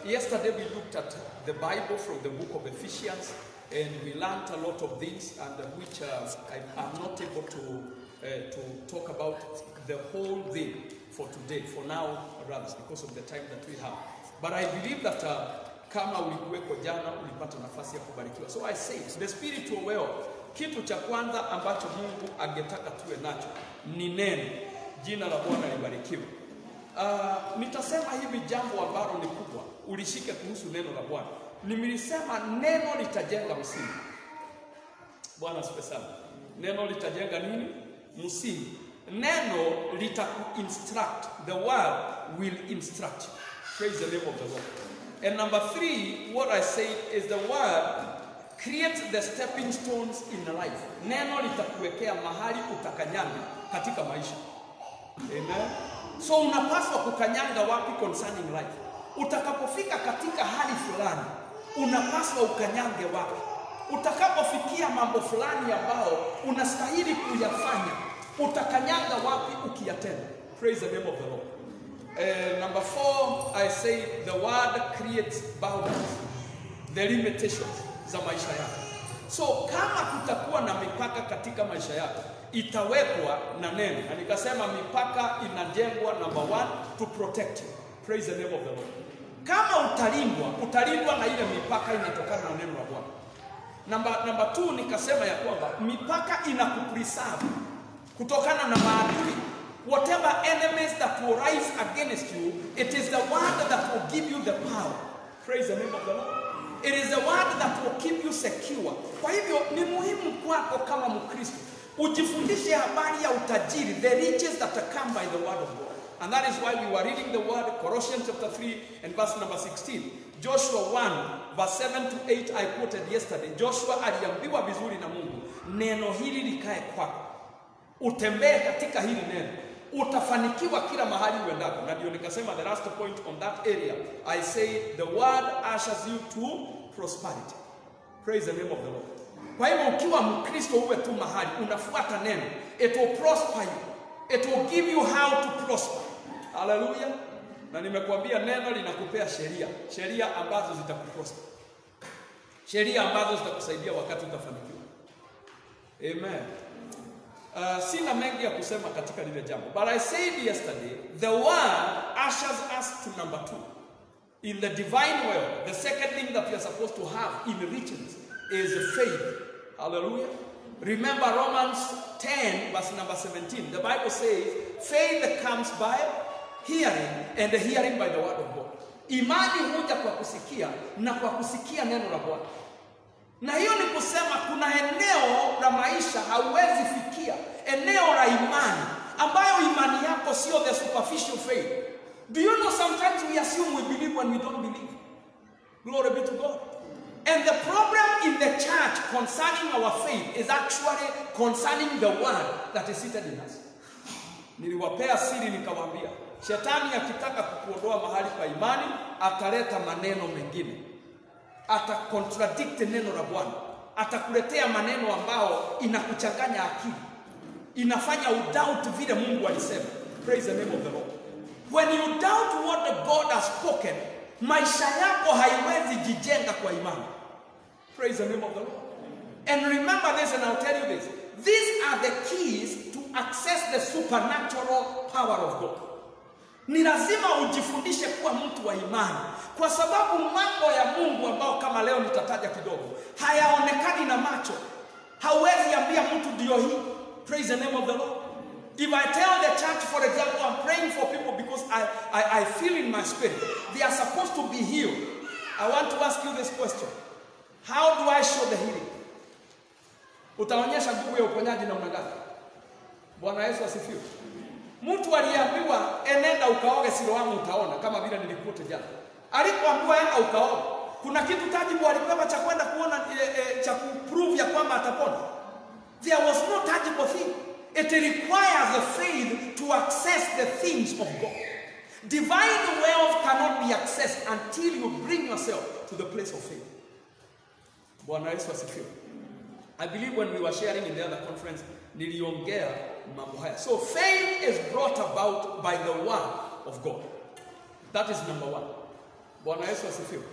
yesterday we looked at the Bible from the book of Ephesians, and we learned a lot of things, and which I'm not able to talk about the whole thing for today, for now, rather, because of the time that we have. But I believe that kama ulikuweko jana, ulipata nafasi ya kubarikiwa. So I say, the spiritual world, kitu cha kwanza ambacho Mungu angetaka tuwe nacho ni neno. Jina la Bwana libarikiwe. Nitasema hivi jambo ambalo ni kubwa, ulishike kuhusu neno la Bwana. Nimelisema neno litajenga msingi. Bwana asifiwe sana. Neno litajenga nini? Msingi. Neno litaku-instruct. The word will instruct you. Praise the name of the Lord. And number 3, what I say is the word creates the stepping stones in life. Neno litakuwekea mahali utakanyanga katika maisha. Amen. So unapaswa kukanyanga wapi concerning life? Utakapofika katika hali fulani, unapaswa ukanyange wapi? Utakapofikia mambo fulani ambao unastahili kuyafanya, utakanyanga wapi ukiyatenda? Praise the name of the Lord. Number 4, I say the word creates boundaries, the limitations za maisha yako. So kama kutakuwa na mipaka katika maisha yako, itawekwa na neno. Na nikasema mipaka inajengwa, number 1, to protect you. Praise the name of the Lord. Kama utalindwa na ile mipaka inatokana na neno la Bwana. Number 2, nikasema ya kwamba mipaka inakupreserve kutokana na maadui. Whatever enemies that will rise against you, it is the word that will give you the power. Praise the name of the Lord. It is the word that will keep you secure. Kwa hivyo ni muhimu kwako kama Mkristo ujifundishe habari ya utajiri, the riches that come by the word of God. And that is why we were reading the word, Colossians chapter 3 and verse number 16. Joshua 1 verse 7 to 8 I quoted yesterday. Joshua aliambiwa vizuri na Mungu, neno hili likae kwako. Utembee katika hili neno. Utafanikiwa kila mahali uendapo. Na ndio nikasema the last point on that area, I say the word ushers you to prosperity. Praise the name of the Lord. Kwa hivyo ukiwa Mkristo uwe tu mahali unafuata neno, it will prosper you. It will give you how to prosper. Hallelujah. Na nimekuambia neno linakupea sheria ambazo zitakuprosper. Sheria ambazo zitakusaidia wakati utafanikiwa. Amen. Sina mengi ya kusema katika lile jambo. But I said yesterday, the word ushers us to number 2. In the divine world, the second thing that we are supposed to have in riches is faith. Hallelujah. Remember Romans 10 verse number 17. The Bible says, faith comes by hearing, and the hearing by the word of God. Imani huja kwa kusikia, na kwa kusikia neno la Bwana. Na hiyo ni kusema kuna eneo la maisha hauwezi fikia, eneo la imani ambayo imani yako sio the superficial faith. Do you know sometimes we assume we believe when we don't believe? Glory be to God. And the problem in the church concerning our faith is actually concerning the word that is seated in us. Niliwapea siri nikawaambia, shetani akitaka kukuondoa mahali pa imani, ataleta maneno mengine. Atacontradict neno la Bwana. Atakuletea maneno ambao inakuchanganya akili. Inafanya udoubt vile Mungu alisema. Praise the name of the Lord. When you doubt what the God has spoken, maisha yako haiwezi jijenga kwa imani. Praise the name of the Lord. And remember this, and I'll tell you this. These are the keys to access the supernatural power of God. Ni lazima ujifundishe kuwa mtu wa imani, kwa sababu mambo ya Mungu ambao kama leo nitataja kidogo hayaonekani na macho. Hauwezi ambia mtu ndio hii. Praise the name of the Lord. If I tell the church, for example, I'm praying for people because I feel in my spirit they are supposed to be healed, I want to ask you this question: how do I show the healing? Utaonyesha nguvu ya uponyaji namna gani? Bwana Yesu asifiwe. Mtu aliambiwa enenda ukaoge Siloamu utaona, kama vile nilikuta jana. Alipoambiwa enda ukaoge, kuna kitu tajibu alipewa cha kwenda kuona, cha kuprove ya kwamba atapona. There was no tangible thing. It requires the faith to access the things of God. Divine wealth cannot be accessed until you bring yourself to the place of faith. Bwana Yesu asifiwe. I believe when we were sharing in the other conference, niliongea mambo haya. So faith is brought about by the word of God. That is number 1. Bwana Yesu asifiwe.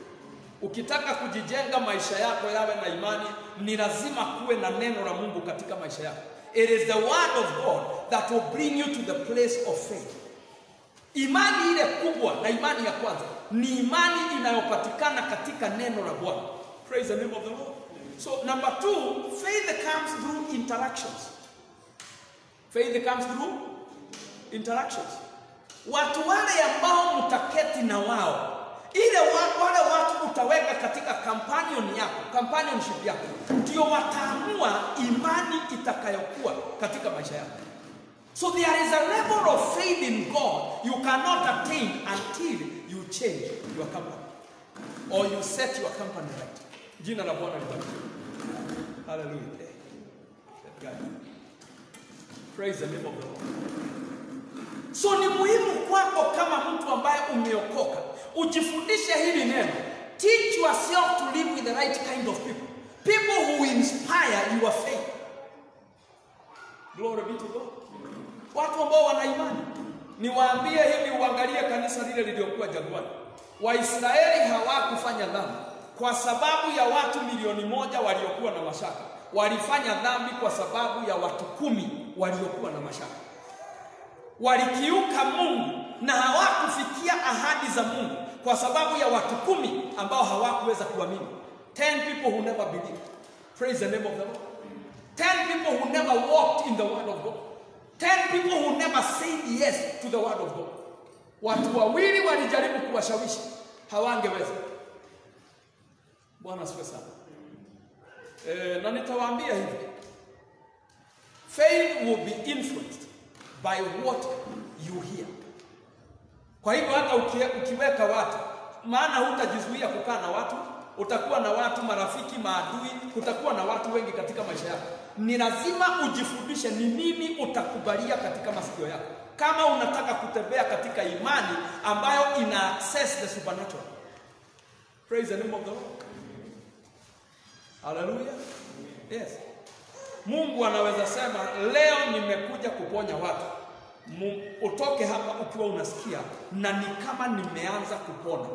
Ukitaka kujijenga maisha yako yawe na imani, ni lazima kuwe na neno la Mungu katika maisha yako. It is the word of God that will bring you to the place of faith. Imani ile kubwa na imani ya kwanza ni imani inayopatikana katika neno la Bwana. Praise the name of the Lord. So number 2, faith comes through interactions. Faith comes through interactions. Watu wale ambao mtaketi na wao, ile wale watu utaweka katika companionship yako, ndio wataamua imani itakayokuwa katika maisha yako. So there is a level of faith in God you cannot attain until you change your company or you set your company right. Jina la Bwana libarikiwe. Hallelujah. Praise the name of the Lord. So ni muhimu kwako kama mtu ambaye umeokoka, ujifundishe hili neno. Teach yourself to live with the right kind of people. People who inspire your faith. Glory be to God. Watu ambao wana imani. Niwaambie hivi, uangalie kanisa lile liliokuwa jangwani. Waisraeli hawakufanya dhambi kwa sababu ya watu 1,000,000 waliokuwa na mashaka. Walifanya dhambi kwa sababu ya watu 10 waliokuwa na mashaka. Walikiuka Mungu na hawakufikia ahadi za Mungu kwa sababu ya watu 10 ambao hawakuweza kuamini. 10 people who never believed. Praise the name of the Lord. 10 people who never walked in the word of God. 10 people who never said yes to the word of God. Watu wawili walijaribu kuwashawishi, hawangeweza. Bwana asifiwe sana. Na nitawaambia hivi. Faith will be influenced by what you hear. Kwa hivyo hata ukiweka watu, maana hutajizuia kukaa na watu, utakuwa na watu marafiki, maadui, utakuwa na watu wengi katika maisha yako. Ni lazima ujifundishe ni nini utakubalia katika masikio yako. Kama unataka kutembea katika imani ambayo ina access the supernatural. Praise the name of the Lord. Hallelujah. Yes. Mungu anaweza sema leo nimekuja kuponya watu. Utoke hapa ukiwa unasikia na ni kama nimeanza kupona.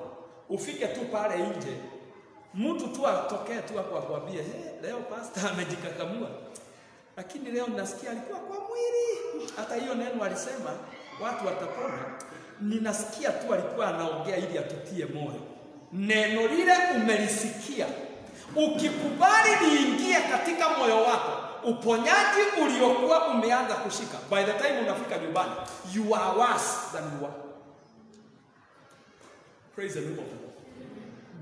Ufike tu pale nje, mtu tu atokee tu hapo akwambie, leo pastor amejikakamua. Lakini leo nasikia alikuwa kwa mwili. Hata hiyo neno alisema watu watapona. Ninasikia tu alikuwa anaongea ili atutie moyo. Neno lile umelisikia. Ukikubali liingie katika moyo wako, uponyaji uliokuwa umeanza kushika, by the time unafika nyumbani, you are worse than you are. Praise the Lord.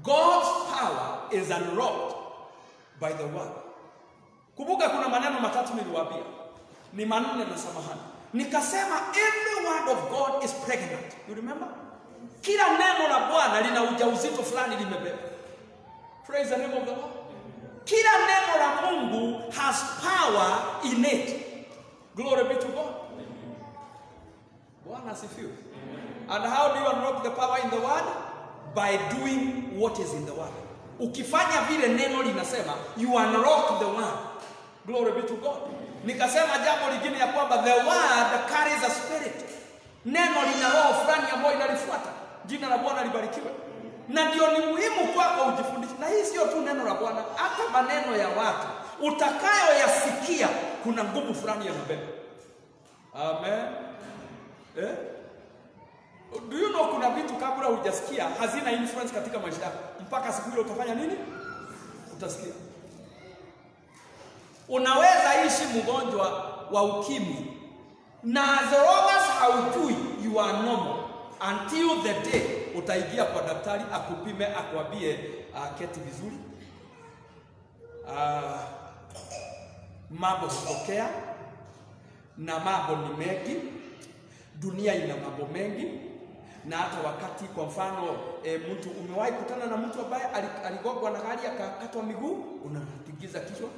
God's power is unlocked by the word. Kumbuka kuna maneno matatu niliwaambia. Ni maneno na samahani. Nikasema every word of God is pregnant. You remember? Kila neno la Bwana lina ujauzito fulani limebeba. Praise the name of the Lord. Kila neno la Mungu has power in it. Glory be to God. Bwana asifiwe. And how do you unlock the power in the word? By doing what is in the word. Ukifanya vile neno linasema, you unlock the word. Glory be to God. Nikasema jambo lingine ya kwamba the word carries a spirit. Neno lina roho fulani ambayo inalifuata. Jina la Bwana libarikiwe. Na ndio ni muhimu kwako ujifundishe. Na hii sio tu neno la Bwana, hata maneno ya watu utakayoyasikia kuna nguvu fulani ya mbele. Amen. Do you know kuna vitu kabla hujasikia hazina influence katika maisha yako mpaka siku ile utafanya nini? Utasikia. Unaweza ishi mgonjwa wa ukimwi na as long as haujui you are normal until the day utaingia kwa daktari akupime akwambie keti vizuri. Mambo hutokea na mambo ni mengi. Dunia ina mambo mengi. Na hata wakati kwa mfano mtu umewahi kutana na mtu ambaye aligongwa na gari akakatwa miguu, unatingiza kichwa.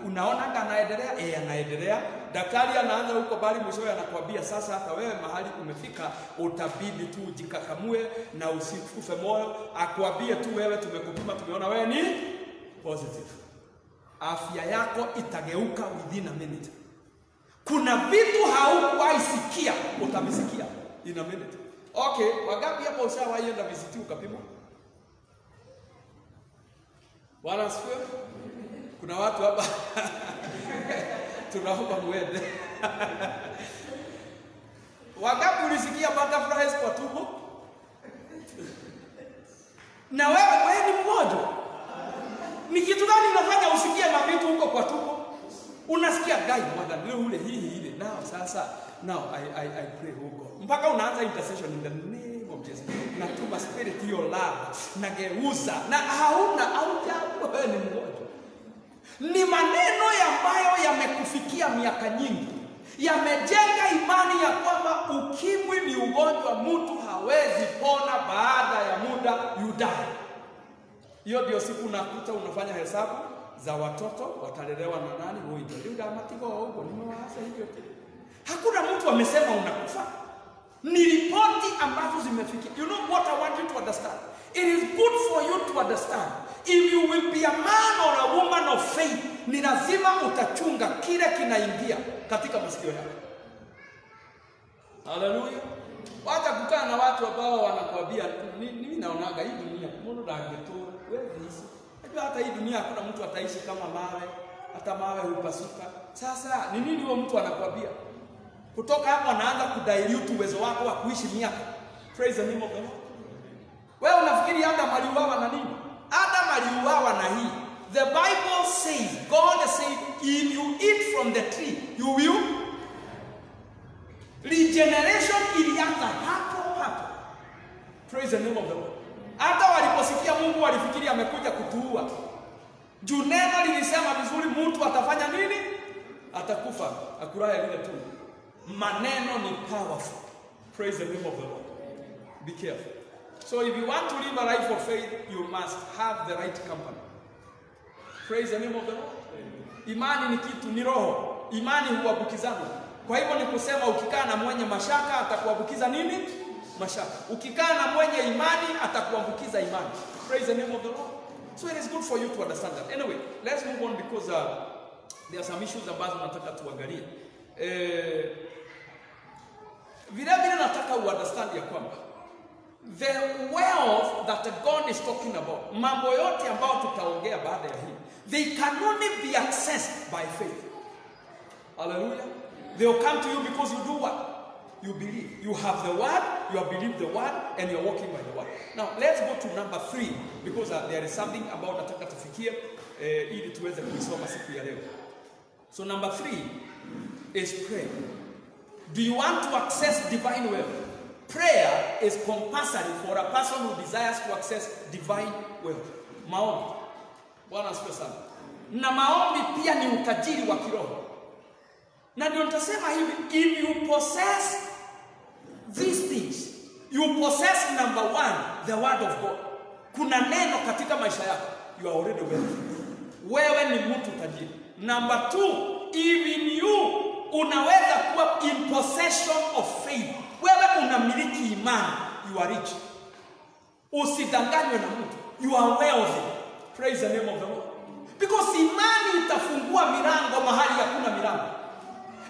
Unaona anaendelea, anaendelea. Daktari anaanza huko bali mwishowe anakuambia sasa hata wewe mahali umefika utabidi tu ujikakamue na usikufe moyo. Akwambie tu wewe tumekupima tumeona wewe ni positive. Afya yako itageuka within a minute. Kuna vitu haukuwahi sikia utavisikia in a minute. Okay, wangapi hapa ushawahi enda visit ukapimwa? Bwana asifiwe. Kuna watu hapa tunaomba muende. Wangapi ulisikia butterflies kwa tumbo? Na wewe ni mgonjwa. Ni kitu gani unafanya usikie mavitu huko kwa tumbo? Unasikia gai mwana leo ule hii ile. Now I pray huko. Mpaka unaanza intercession in the name of Jesus. Na tuma spirit hiyo love na geuza na hauna au wewe ni mgonjwa. Ni maneno ambayo yamekufikia miaka nyingi. Yamejenga imani ya kwamba ukimwi ni ugonjwa mtu hawezi pona baada ya muda you die. Hiyo ndio siku unakuta unafanya hesabu za watoto watalelewa na nani huyo. Ndio matigo huko nimewaasa hivyo. Hakuna mtu amesema unakufa. Ni ripoti ambazo zimefikia. You know what I want you to understand? It is good for you to understand. If you will be a man or a woman of faith, ni lazima utachunga kile kinaingia katika masikio yako. Hallelujah. Wacha kukana na watu ambao wanakuambia mimi naonaga hii dunia mbona dangetora wewe hizi. Unajua hata hii dunia hakuna mtu ataishi kama mawe, hata mawe hupasuka. Sasa ni nini huyo mtu anakuambia? Kutoka hapo anaanza kudilute uwezo wako wa kuishi miaka. Praise the name of the Lord. Wewe unafikiri Adam aliuawa na nini? Adam aliuawa na hii. The Bible says, God said, if you eat from the tree, you will. Regeneration ilianza hapo. Praise the name of the Lord. Hata waliposikia Mungu walifikiri amekuja kutuua. Juu neno lilisema vizuri mtu atafanya nini? Atakufa. Akuraya lile tu. Maneno ni powerful. Praise the name of the Lord. Be careful. So if you want to live a life of faith, you must have the right company. Praise the name of the Lord. Imani ni kitu, ni roho. Imani huambukizana. Kwa hivyo ni kusema ukikaa na mwenye mashaka atakuambukiza nini? Mashaka. Ukikaa na mwenye imani atakuambukiza imani. Praise the name of the Lord. So it is good for you to understand that. Anyway, let's move on because there are some issues ambazo nataka tuangalie. Vile nataka understand ya kwamba the wealth that God is talking about, mambo yote ambayo tutaongea baada ya hii, they can only be accessed by faith. Hallelujah. They will come to you because you do what? You believe. You have the word, you have believed the word, and you are walking by the word. Now, let's go to number 3 because there is something about nataka tufikie ili tuweze kuisoma siku ya leo. So number 3 is prayer. Do you want to access divine wealth? Prayer is compulsory for a person who desires to access divine wealth. Maombi. Bwana asifiwe sana. Na maombi pia ni utajiri wa kiroho. Na ndio nitasema hivi, if you possess these things, you possess number 1, the word of God. Kuna neno katika maisha yako, you are already wealthy. Wewe ni mtu tajiri. Number 2, even you unaweza kuwa in possession of faith. Wewe unamiliki imani, you are rich. Usidanganywe na mtu, you are wealthy. Praise the name of the Lord. Because imani itafungua milango mahali hakuna milango.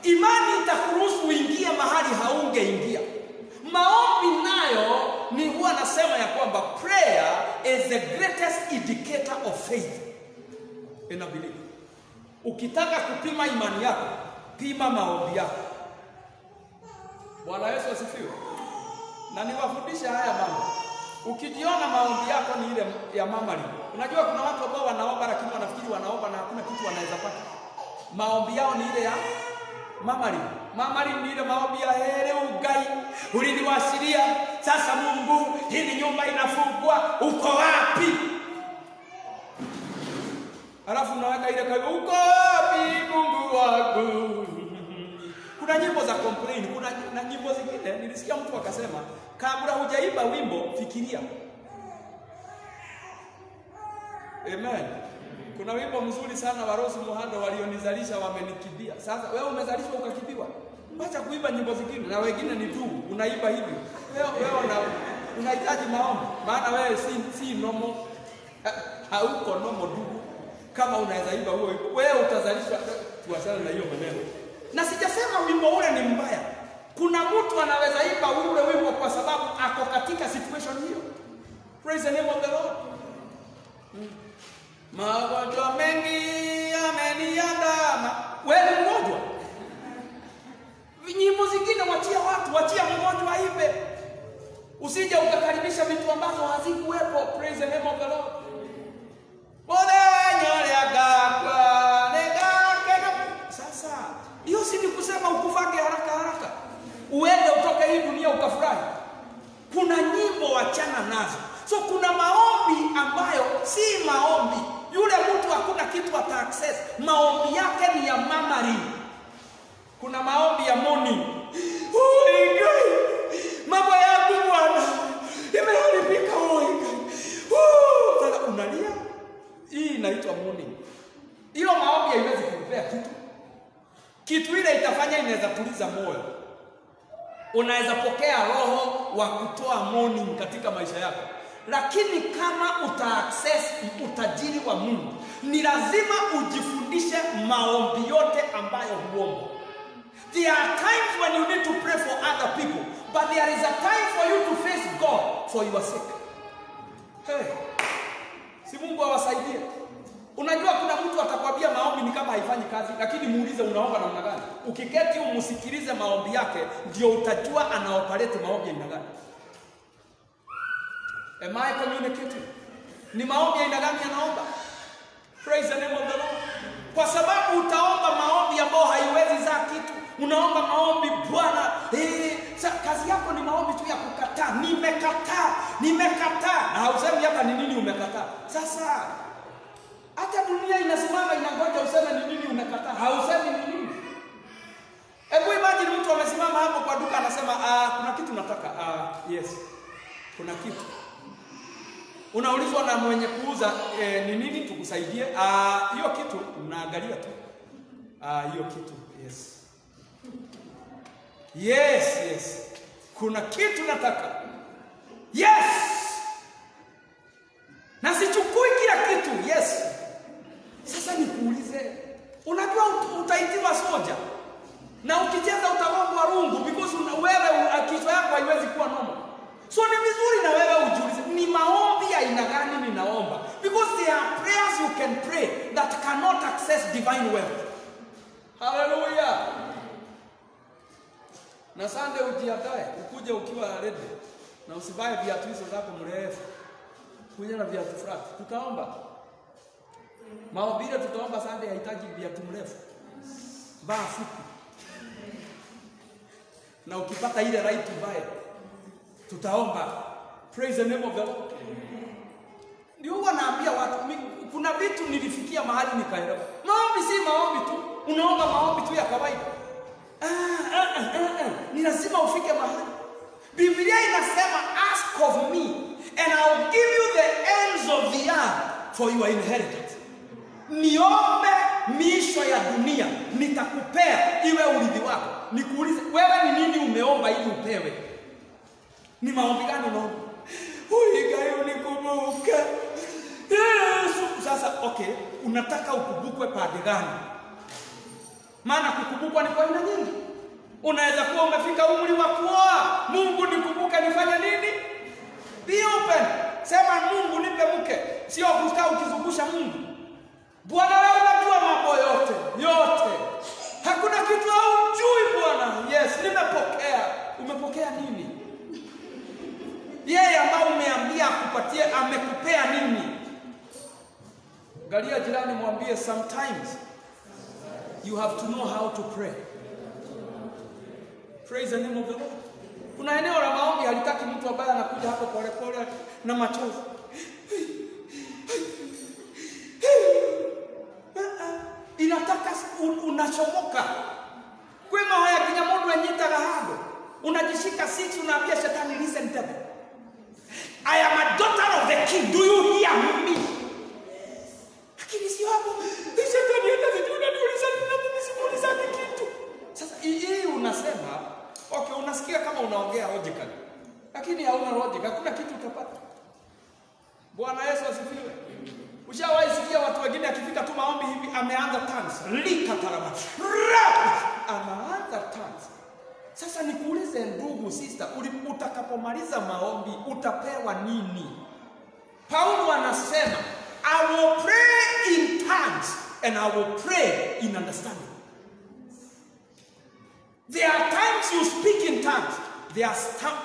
Imani itakuruhusu uingie mahali haungeingia. Maombi nayo ni huwa nasema ya kwamba prayer is the greatest indicator of faith in a believer. Ukitaka kupima imani yako, pima maombi yako. Bwana Yesu asifiwe. Na niwafundisha haya mambo. Ukijiona maombi yako ni ile ya mamali. Unajua kuna watu ambao wanaomba lakini wanafikiri wanaomba na hakuna kitu wanaweza pata. Maombi yao ni ile ya mamali. Mamali ni ile maombi ya hele ugai. Uliniwasilia, sasa Mungu, hii nyumba inafungwa, uko wapi? Alafu unaweka ile kwa uko wapi Mungu wangu? Kuna nyimbo za complain, kuna na nyimbo zingine nilisikia mtu akasema kabla hujaimba wimbo fikiria. Amen. Kuna wimbo mzuri sana wa Rose Muhando walionizalisha wamenikimbia. Sasa wewe umezalishwa ukakibiwa. Acha kuimba nyimbo zingine na wengine ni tu unaimba hivyo. Wewe unahitaji maombi maana wewe si nomo hauko nomo dugu. Kama unaweza imba huo wewe utazalishwa tuachane na hiyo maneno. Na sijasema wimbo ule ni mbaya. Kuna mtu anaweza imba ule wimbo kwa sababu ako katika situation hiyo. Praise the name of the Lord. Magonjwa mengi yameniandama. Wewe ni mgonjwa. Nyimbo zingine wachia mgonjwa aibe. Usije ukakaribisha vitu ambazo hazikuwepo. Praise the name of the Lord. Sasa hiyo si ni kusema ukufake haraka uende utoke hii dunia ukafurahi. Kuna nyimbo wachana nazo. So kuna maombi ambayo si maombi. Yule mtu hakuna kitu ata access. Maombi yake ni ya mamari. Kuna maombi ya morning. Mambo yangu Bwana imeharibika. Sasa unalia. Hii inaitwa morning. Hiyo maombi haiwezi kupea kitu ile itafanya inaweza tuliza moyo. Unaweza pokea roho wa kutoa morning katika maisha yako. Lakini kama uta-access utajiri wa Mungu, ni lazima ujifundishe maombi yote ambayo huomba. There are times when you need to pray for other people, but there is a time for you to face God for your sake. Hey, si Mungu awasaidie. Unajua kuna mtu atakwambia maombi ni kama haifanyi kazi, lakini muulize unaomba namna gani. Ukiketi umsikilize maombi yake, ndio utajua anaoperate maombi aina gani. Am I communicating? Ni maombi aina gani anaomba? Praise the name of the Lord. Kwa sababu utaomba maombi ambayo haiwezi za kitu. Unaomba maombi Bwana, kazi yako ni maombi tu ya kukataa. Nimekataa. Na hausemi hata ni nini umekataa. Sasa hata dunia inasimama inangoja useme ni nini umekataa. Hausemi ni nini. Hebu imagine mtu amesimama hapo kwa duka anasema kuna kitu nataka. Yes. Kuna kitu. Unaulizwa na mwenye kuuza ni nini tukusaidie? Hiyo kitu unaangalia tu. Hiyo kitu. Yes. Kuna kitu nataka. Yes. Na sichukui kila kitu. Yes. Sasa nikuulize, unajua utaitiwa soja na ukicheza utagongwa rungu because wewe kichwa yako haiwezi kuwa normal. So ni vizuri na wewe ujiulize ni maombi ya aina gani ninaomba, because there are prayers you can pray that cannot access divine wealth. Hallelujah. Na Sunday ujiandae ukuje ukiwa ready na usivae viatu hizo zako mrefu. Kuja na viatu flat. Tutaomba. Maombi ile tutaomba Sunday haitaji viatu mrefu. Vaa fupi. Na ukipata ile right uvae. Tutaomba. Praise the name of the Lord. Ndio huwa naambia watu kuna vitu nilifikia mahali nikaelewa. Maombi si maombi tu. Unaomba maombi tu ya kawaida. Ni lazima ufike mahali. Biblia inasema ask of me and I'll give you the ends of the earth for your inheritance. Niombe miisho ya dunia nitakupea iwe urithi wako. Nikuulize wewe ni nini umeomba ili upewe? Ni maombi gani unaomba? Gayo nikumbuke. Yesu. Sasa okay, unataka ukumbukwe pande gani? Maana kukumbukwa ni kwa aina nyingi. Unaweza kuwa umefika umri wa kuoa. Mungu nikumbuke nifanye nini? Be open. Sema Mungu nipe mke. Sio kukaa ukizungusha Mungu. Bwana wewe unajua mambo yote. Hakuna kitu haujui Bwana. Yes, nimepokea. Umepokea nini? Yeye ambao umeambia akupatie amekupea nini? Galia jirani mwambie sometimes you have to know how to pray. Praise the name of the Lord. Kuna eneo la maombi halitaki mtu ambaye anakuja hapo pole na machozi. Inataka unachomoka. Kwema haya kinyamodo enyita gahado. Unajishika 6 unaambia shetani listen to me. I am a daughter of the king. Do you hear me? Lakini sio hapo. Shetani anataka niuliza kitu. Sasa hii unasema, okay, unasikia kama unaongea logically. Lakini hauna logic, hakuna kitu utapata. Bwana Yesu asifiwe. Ushawahi sikia watu wengine akifika tu maombi hivi ameanza tongues. Lika tarama. Anaanza tongues. Sasa Sasa nikuulize ndugu, sister, utakapomaliza maombi utapewa nini? Paulo anasema, I will pray in tongues and I will pray in understanding. There are times you speak in tongues. There are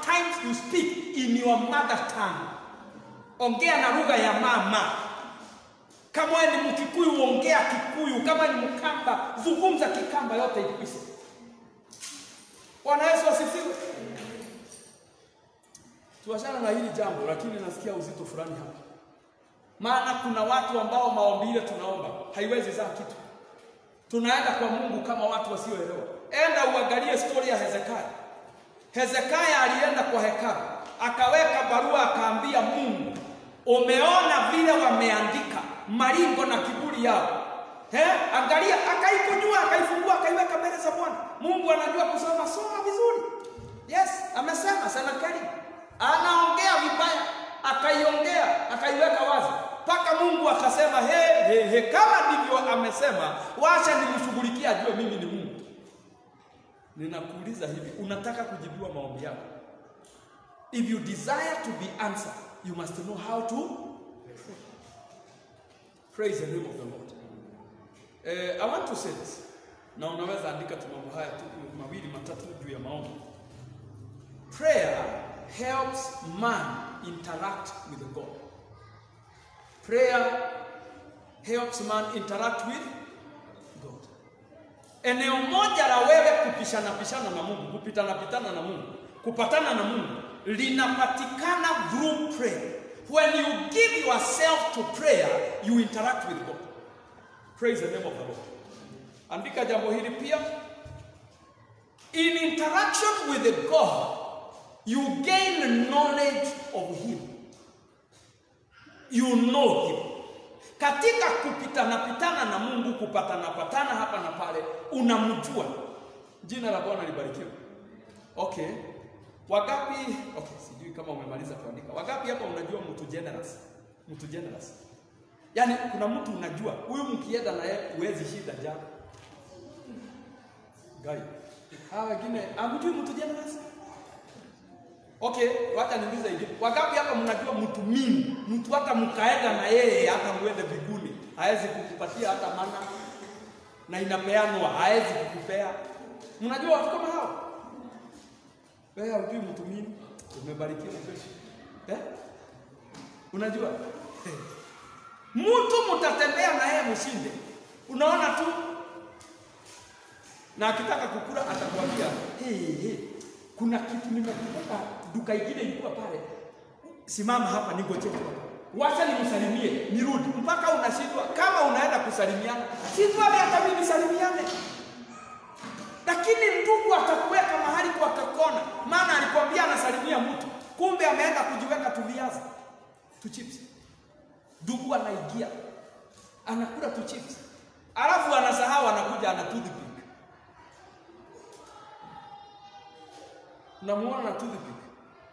times you speak in your mother tongue. Ongea na lugha ya mama. Kama ni Mkikuyu, ongea Kikuyu. Kama ni Mkamba, zungumza Kikamba, yote ikipise. Bwana Yesu asifiwe. Tuachana na hili jambo, lakini nasikia uzito fulani hapa. Maana kuna watu ambao maombi ile tunaomba haiwezi zaa kitu. Tunaenda kwa Mungu kama watu wasioelewa. Enda uangalie story ya Hezekia. Hezekia alienda kwa hekalu, akaweka barua, akaambia Mungu, umeona vile wameandika maringo na kiburi yao. Angalia, akaikunjua, akaifungua, akaiweka mbele za Bwana. Mungu anajua kusoma, soma vizuri. Yes, amesema Senakeribu anaongea vibaya, akaiongea, akaiweka wazi. Paka Mungu akasema, kama ndivyo amesema, wacha nimshughulikie, ajue mimi ni Mungu. Ninakuuliza hivi, unataka kujibiwa maombi yako? If you desire to be answered, you must know how to pray. Praise the name of the Lord. I want to say this. Na unaweza andika tu mambo haya tu mawili matatu juu ya maombi. Prayer helps man interact with God. Prayer helps man interact with God. Eneo moja la wewe kupishana na Mungu, kupitana na Mungu, kupatana na Mungu, linapatikana through prayer. When you give yourself to prayer, you interact with God. Praise the name of the Lord. Andika jambo hili pia. In interaction with God, you gain knowledge of Him. You know Him. Katika kupitana na Mungu, kupatana hapa na pale, unamjua. Jina la Bwana libarikiwe. Okay. Wagapi, sijui kama umemaliza kuandika. Wagapi hapa unajua mtu generous? Mtu generous. Yaani kuna mtu unajua, huyu mkienda na yeye huwezi shida jambo. Gai. Wengine, amjui mtu generous? Okay, wacha niulize hivi. Wagapi hapa mnajua mtu mimi? Mtu hata mkaenda na yeye hata muende mbinguni, hawezi kukupatia hata mana. Na inapeanwa, hawezi kukupea. Mnajua watu kama hao? Wewe hujui mtu mimi? Umebarikiwa kesho. Unajua? Mtu mtatembea na yeye mshinde. Unaona tu. Na akitaka kukula atakwambia, kuna kitu nimekupa duka ingine ilikuwa pale. Simama hapa ningoje. Wacha nimsalimie, nirudi. Mpaka unashindwa kama unaenda kusalimiana. Si twale hata mimi nisalimiane. Lakini ndugu atakuweka mahali kwa kakona. Maana alikwambia anasalimia mtu. Kumbe ameenda kujiweka tu viazi. Tu chips. Ndugu anaingia. Anakula tu chips. Alafu anasahau, anakuja anatudhipika. Unamuona na toothpick.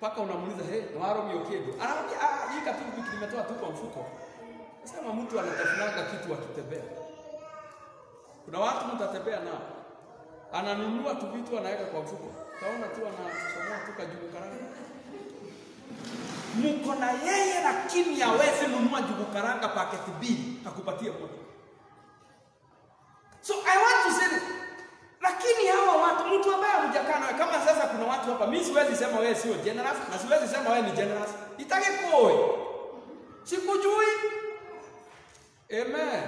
Paka unamuuliza, waro miokedo. Anaambia, hii toothpick nimetoa tu kwa mfuko. Sema mtu anatafunaga kitu akitembea. Kuna watu mtatembea nao. Ananunua tu vitu anaweka kwa mfuko. Utaona tu anachomoa tu kajugu karanga. Mko na yeye lakini hawezi nunua jugu karanga paketi mbili akupatie moja. So I want to say this. Lakini hawa watu, mtu ambaye hujakaa naye, kama sasa kuna watu hapa, mimi siwezi sema wewe sio generous, na siwezi sema wewe ni generous. Itake koe. Sikujui. Amen.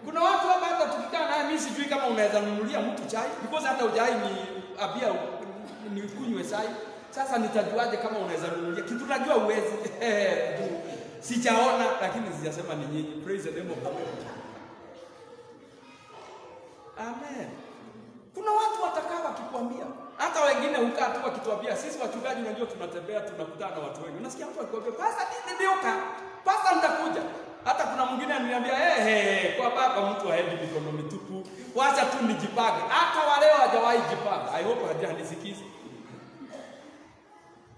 Kuna watu hapa hata tukikaa naye, mimi sijui kama unaweza nunulia mtu chai, because hata ujai ni abia ni kunywe chai. Sasa nitajuaje kama unaweza nunulia? Kitu najua uwezi. Sijaona, lakini sijasema ni nyinyi. Praise the name of the Lord. Amen. Kuna watu watakaa wakikwambia, hata wengine hukaa tu wakituambia, sisi wachungaji unajua tunatembea tunakutana na watu wengi. Unasikia mtu akikwambia, "Pasta nilioka, pasta nitakuja." Hata kuna mwingine ananiambia, kwa baba mtu haendi mikono mitupu. Wacha tu nijipange." Hata wale hawajawahi jipanga. I hope hajanisikiza.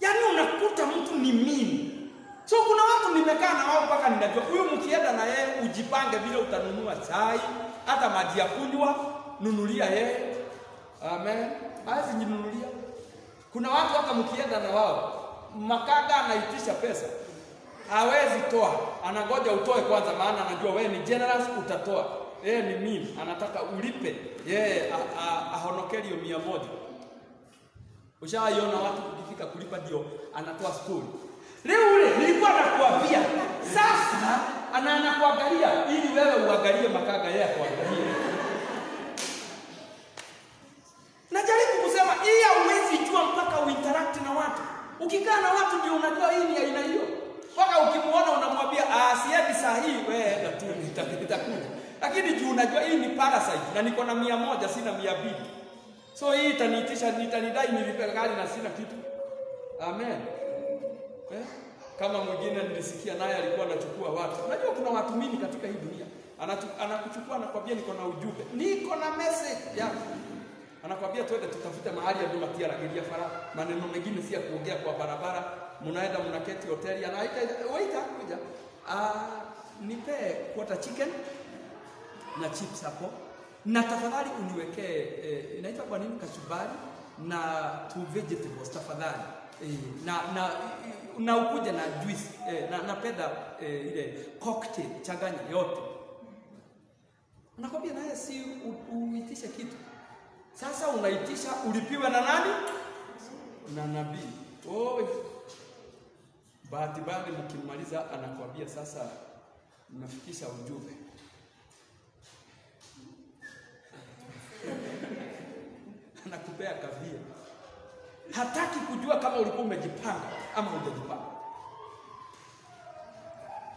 Yaani unakuta mtu ni mimi. So kuna watu nimekaa na wao mpaka ninajua huyu mkienda na yeye ujipange vile utanunua chai, hata maji ya kunywa, nunulia yeye. Amen. Hawezi ninunulia. Kuna watu hata mkienda na wao, makaga anaitisha pesa, hawezi toa, anangoja utoe kwanza, maana anajua wewe ni generous, utatoa. Yeye ni mimi, anataka ulipe, yeye ahonokeli 100. Ushaiona watu kufika kulipa ndio anatoa story. Leo ule nilikuwa nakuambia, sasa anakuangalia ili wewe uangalie makaga yeye akuangalie. Najaribu kusema hii hauwezi jua mpaka uinteract na watu. Ukikaa na watu ndio unajua hii ni aina hiyo. Mpaka ukimuona unamwambia siendi saa hii, wewe enda tu nitakuja. Lakini juu unajua hii ni parasite na niko na 100 sina 200. So hii itaniitisha, nitanidai nilipe gari na sina kitu. Amen. Kama mwingine nilisikia naye alikuwa anachukua watu. Unajua kuna watu mingi katika hii dunia. Anakuchukua anakwambia niko na ujumbe. Niko na message yako. Anakwambia twende tutafute mahali ya bima tia ragilia fara. Maneno mengine si ya kuongea kwa barabara. Mnaenda mnaketi hoteli anaita waiter kuja. Nipe quarter chicken na chips hapo. Na tafadhali uniwekee inaitwa kwa nini kachumbari na two vegetables tafadhali. Na ukuje na juice napenda ile cocktail changanya yote. Unakwambia naye si uitishe kitu. Sasa unaitisha ulipiwe na nani? Na nabii. Bahati mbaya mkimaliza anakuambia sasa mnafikisha ujumbe. Anakupea kabia. Hataki kujua kama ulikuwa umejipanga ama hujajipanga.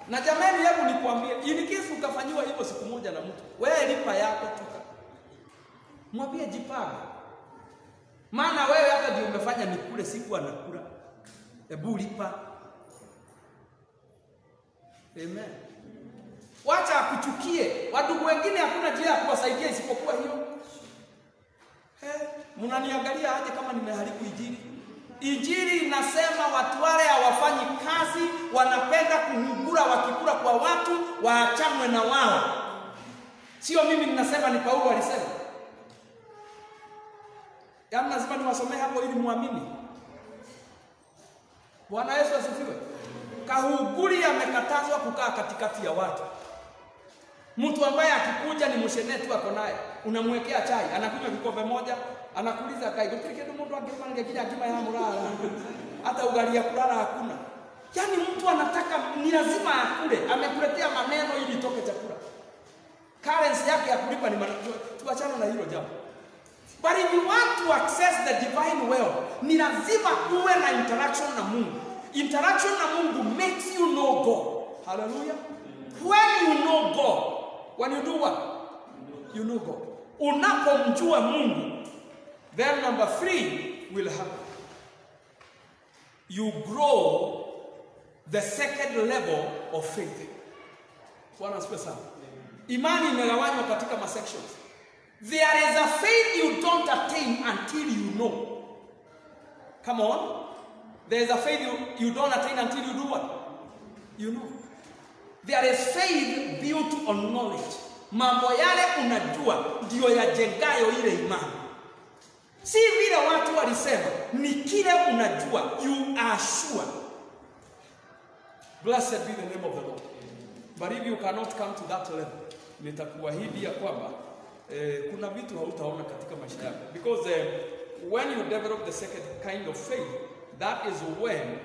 Na jamani, hebu nikwambie, in case ukafanywa hivyo siku moja na mtu, wewe lipa yako toka. Mwambie jipanga. Maana wewe hata ndio umefanya nikule siku anakula. Hebu lipa. Amen. Wacha akuchukie. Watu wengine hakuna njia ya kuwasaidia isipokuwa hiyo. Mnaniangalia aje kama nimeharibu injili? Injili inasema watu wale hawafanyi kazi, wanapenda kuhugura wakikula kwa watu, waachanwe na wao. Sio mimi ninasema, ni Paulo alisema. Yaani lazima niwasomee hapo ili muamini. Bwana Yesu asifiwe. Kahuguri amekatazwa kukaa katikati ya watu. Mtu ambaye akikuja ni mshene tu ako naye, unamwekea chai, anakunywa kikombe moja, anakuuliza kai, "Ukirikedo mtu angefanya kile akima ya mlala." Hata ugali ya kulala hakuna. Yaani mtu anataka ni lazima akule, amekuletea maneno ili toke chakula. Currency yake ya kulipa ni tuachane na hilo jambo. But if you want to access the divine world, ni lazima uwe na interaction na Mungu. Interaction na Mungu makes you know God. Hallelujah. When you know God, when you do what? You know God. Unapomjua Mungu, then number 3 will happen. You grow the second level of faith. Bwana asifiwe sana. Imani imegawanywa katika ma sections. There is a faith you don't attain until you know. Come on. There is a faith you don't attain until you do what? You know. There is faith built on knowledge. Mambo yale unajua ndio yajengayo ile imani. Si vile watu walisema, ni kile unajua, you are sure. Blessed be the name of the Lord. But if you cannot come to that level, nitakuahidi ya kwamba kuna vitu hautaona katika maisha yako. Because when you develop the second kind of faith, that is when,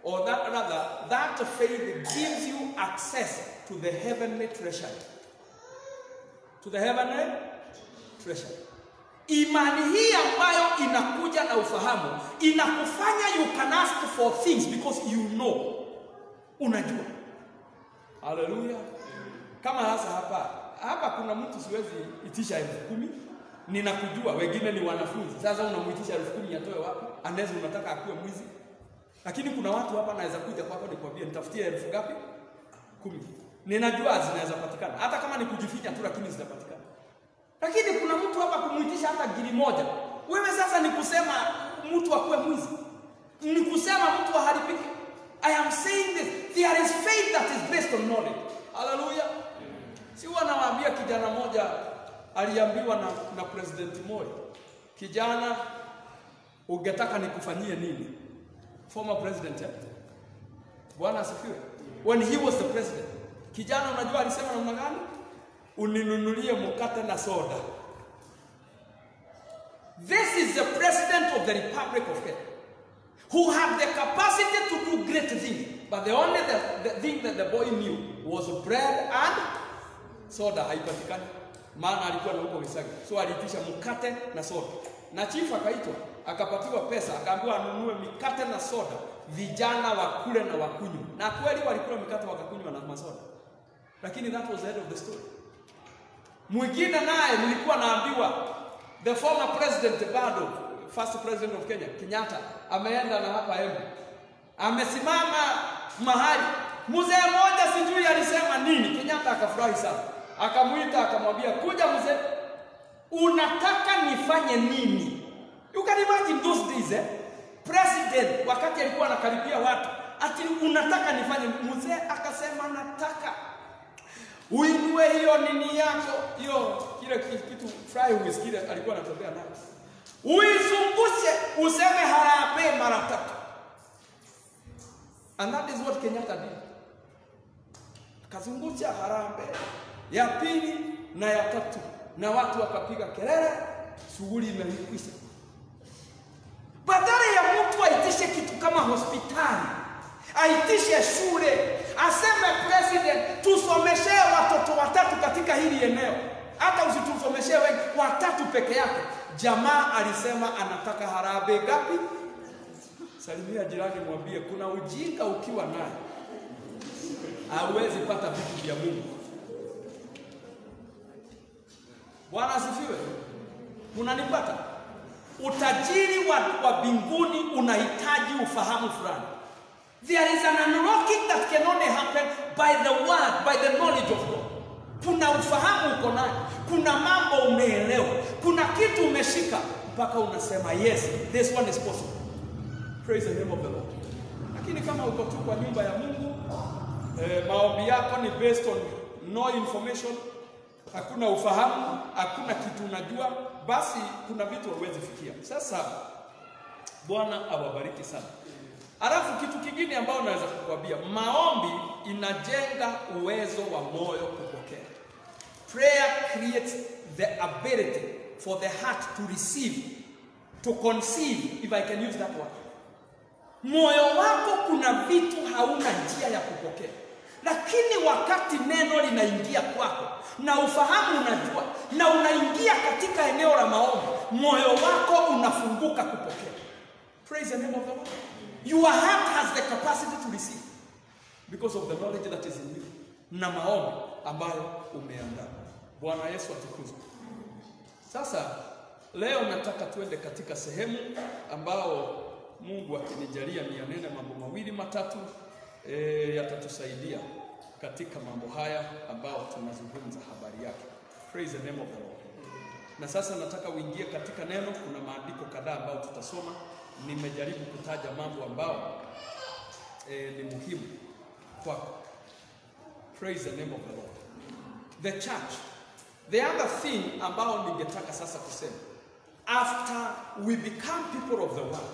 or that rather, that faith gives you access to the heavenly treasure. To the heavenly treasure. Imani hii ambayo inakuja na ufahamu, inakufanya you can ask for things because you know. Unajua. Hallelujah. Kama hasa hapa kuna mtu siwezi itisha 10,000. Ninakujua, wengine ni wanafunzi. Sasa unamuitisha 10,000 atoe wapi? Anaweza unataka akuwe mwizi. Lakini kuna watu hapa naweza kuja kwako nikwambie nitafutie 1000 ngapi? 10. Ninajua zinaweza patikana. Hata kama ni kujificha tu lakini zitapatikana. Lakini kuna mtu hapa kumuitisha hata 1,000. Wewe sasa ni kusema mtu akuwe mwizi. Ni kusema mtu aharibike. I am saying this. There is faith that is based on knowledge. Hallelujah. Si wanawaambia kijana moja aliambiwa na President Moi. Kijana, ungetaka nikufanyie nini? Former president, Bwana asifiwe. When he was the president, kijana unajua alisema namna gani? Uninunulie mkate na soda. This is the president of the Republic of Kenya, who had the capacity to do great things, but the only the thing that the boy knew was bread and soda. Haipatikani, maana alikuwa na huko Gisagi, so alitisha mkate na soda, na chief akaitwa akapatiwa pesa, akaambiwa anunue mikate na soda, vijana wakule na wakunywe. Na kweli walikula mikate wakakunywa na masoda, lakini that was the end of the story. Mwingine naye nilikuwa naambiwa, the former president bado, first president of Kenya, Kenyatta, ameenda na hapa Embu, amesimama mahali, mzee mmoja sijui alisema nini, Kenyatta akafurahi sana, akamuita akamwambia, kuja mzee, unataka nifanye nini? You can imagine those days, president wakati alikuwa anakaribia watu, ati unataka nifanye? Mzee akasema, nataka uinue hiyo nini yako, hiyo kile kitu fry whiskey alikuwa anatembea nayo, uizungushe useme harambee mara 3. And that is what Kenyatta did. Akazungusha harambee ya pili na ya 3, na watu wakapiga kelele, shughuli imekwisha. Badala ya mtu aitishe kitu kama hospitali, aitishe shule, aseme president, tusomeshe watoto 3 katika hili eneo, hata usitusomeshe wengi, 3 peke yake. Jamaa alisema anataka harambee gapi? Salimia jirani, mwambie kuna ujinga ukiwa naye hauwezi pata vitu vya Mungu. Bwana asifiwe. Unanipata? Utajiri wa mbinguni unahitaji ufahamu fulani. There is an unlocking that can only happen by the word, by the knowledge of God. Kuna ufahamu uko nayo, kuna mambo umeelewa, kuna kitu umeshika mpaka unasema yes, this one is possible. Praise the name of the Lord. Lakini kama uko tu kwa nyumba ya Mungu, maombi yako ni based on no information, hakuna ufahamu, hakuna kitu unajua, basi kuna vitu huwezi fikia. Sasa Bwana awabariki sana. Alafu kitu kingine ambao naweza kukwambia, maombi inajenga uwezo wa moyo kupokea. Prayer creates the ability for the heart to receive, to conceive, if I can use that word. Moyo wako kuna vitu hauna njia ya kupokea, lakini wakati neno linaingia kwako na ufahamu unajua, na unaingia katika eneo la maombi, moyo wako unafunguka kupokea. Praise the name of the Lord. Your heart has the capacity to receive because of the knowledge that is in you, na maombi ambayo umeandaa. Bwana Yesu atukuzwe. Sasa leo nataka tuende katika sehemu ambao Mungu akinijalia nianene mambo mawili matatu yatatusaidia katika mambo haya ambao tunazungumza habari yake. Praise the name of the Lord. Na sasa nataka uingie katika neno. Kuna maandiko kadhaa ambao tutasoma. Nimejaribu kutaja mambo ambao ni muhimu kwako. Praise the name of the Lord. The church. The other thing ambao ningetaka sasa kusema, after we become people of the world,